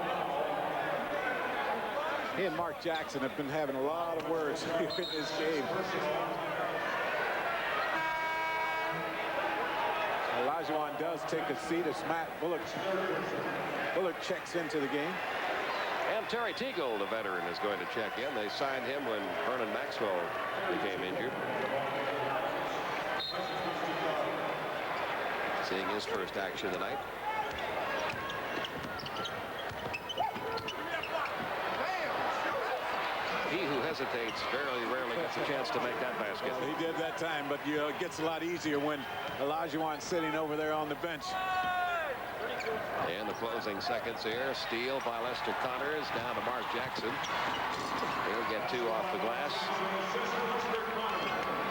He and Mark Jackson have been having a lot of words here in this game. Olajuwon does take a seat as Matt Bullard checks into the game. And Terry Teagle, the veteran, is going to check in. They signed him when Vernon Maxwell became injured. Seeing his first action tonight. He who hesitates very rarely gets a chance to make that basket. Well, he did that time, but it gets a lot easier when Olajuwon's sitting over there on the bench. And the closing seconds here. Steal by Lester Connors down to Mark Jackson. He'll get 2 off the glass.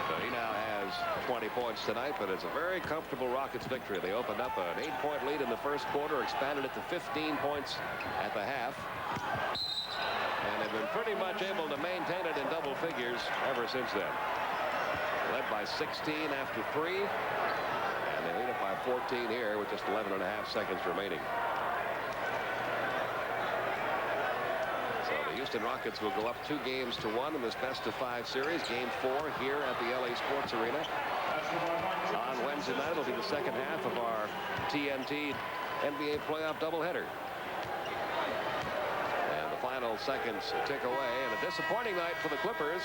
So he now has 20 points tonight, but it's a very comfortable Rockets victory. They opened up an 8-point lead in the first quarter, expanded it to 15 points at the half. And they've been pretty much able to maintain it in double figures ever since then. Led by 16 after 3. And they lead it by 14 here with just 11.5 seconds remaining. So the Houston Rockets will go up 2-1 in this best-of-5 series. Game 4 here at the LA Sports Arena. On Wednesday night, it'll be the second half of our TNT NBA playoff doubleheader. Final seconds tick away, and a disappointing night for the Clippers,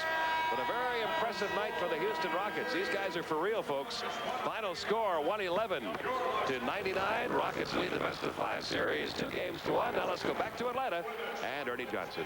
but a very impressive night for the Houston Rockets. These guys are for real, folks. Final score 111-99. Rockets lead the best-of-5 series 2-1. Now let's go back to Atlanta and Ernie Johnson.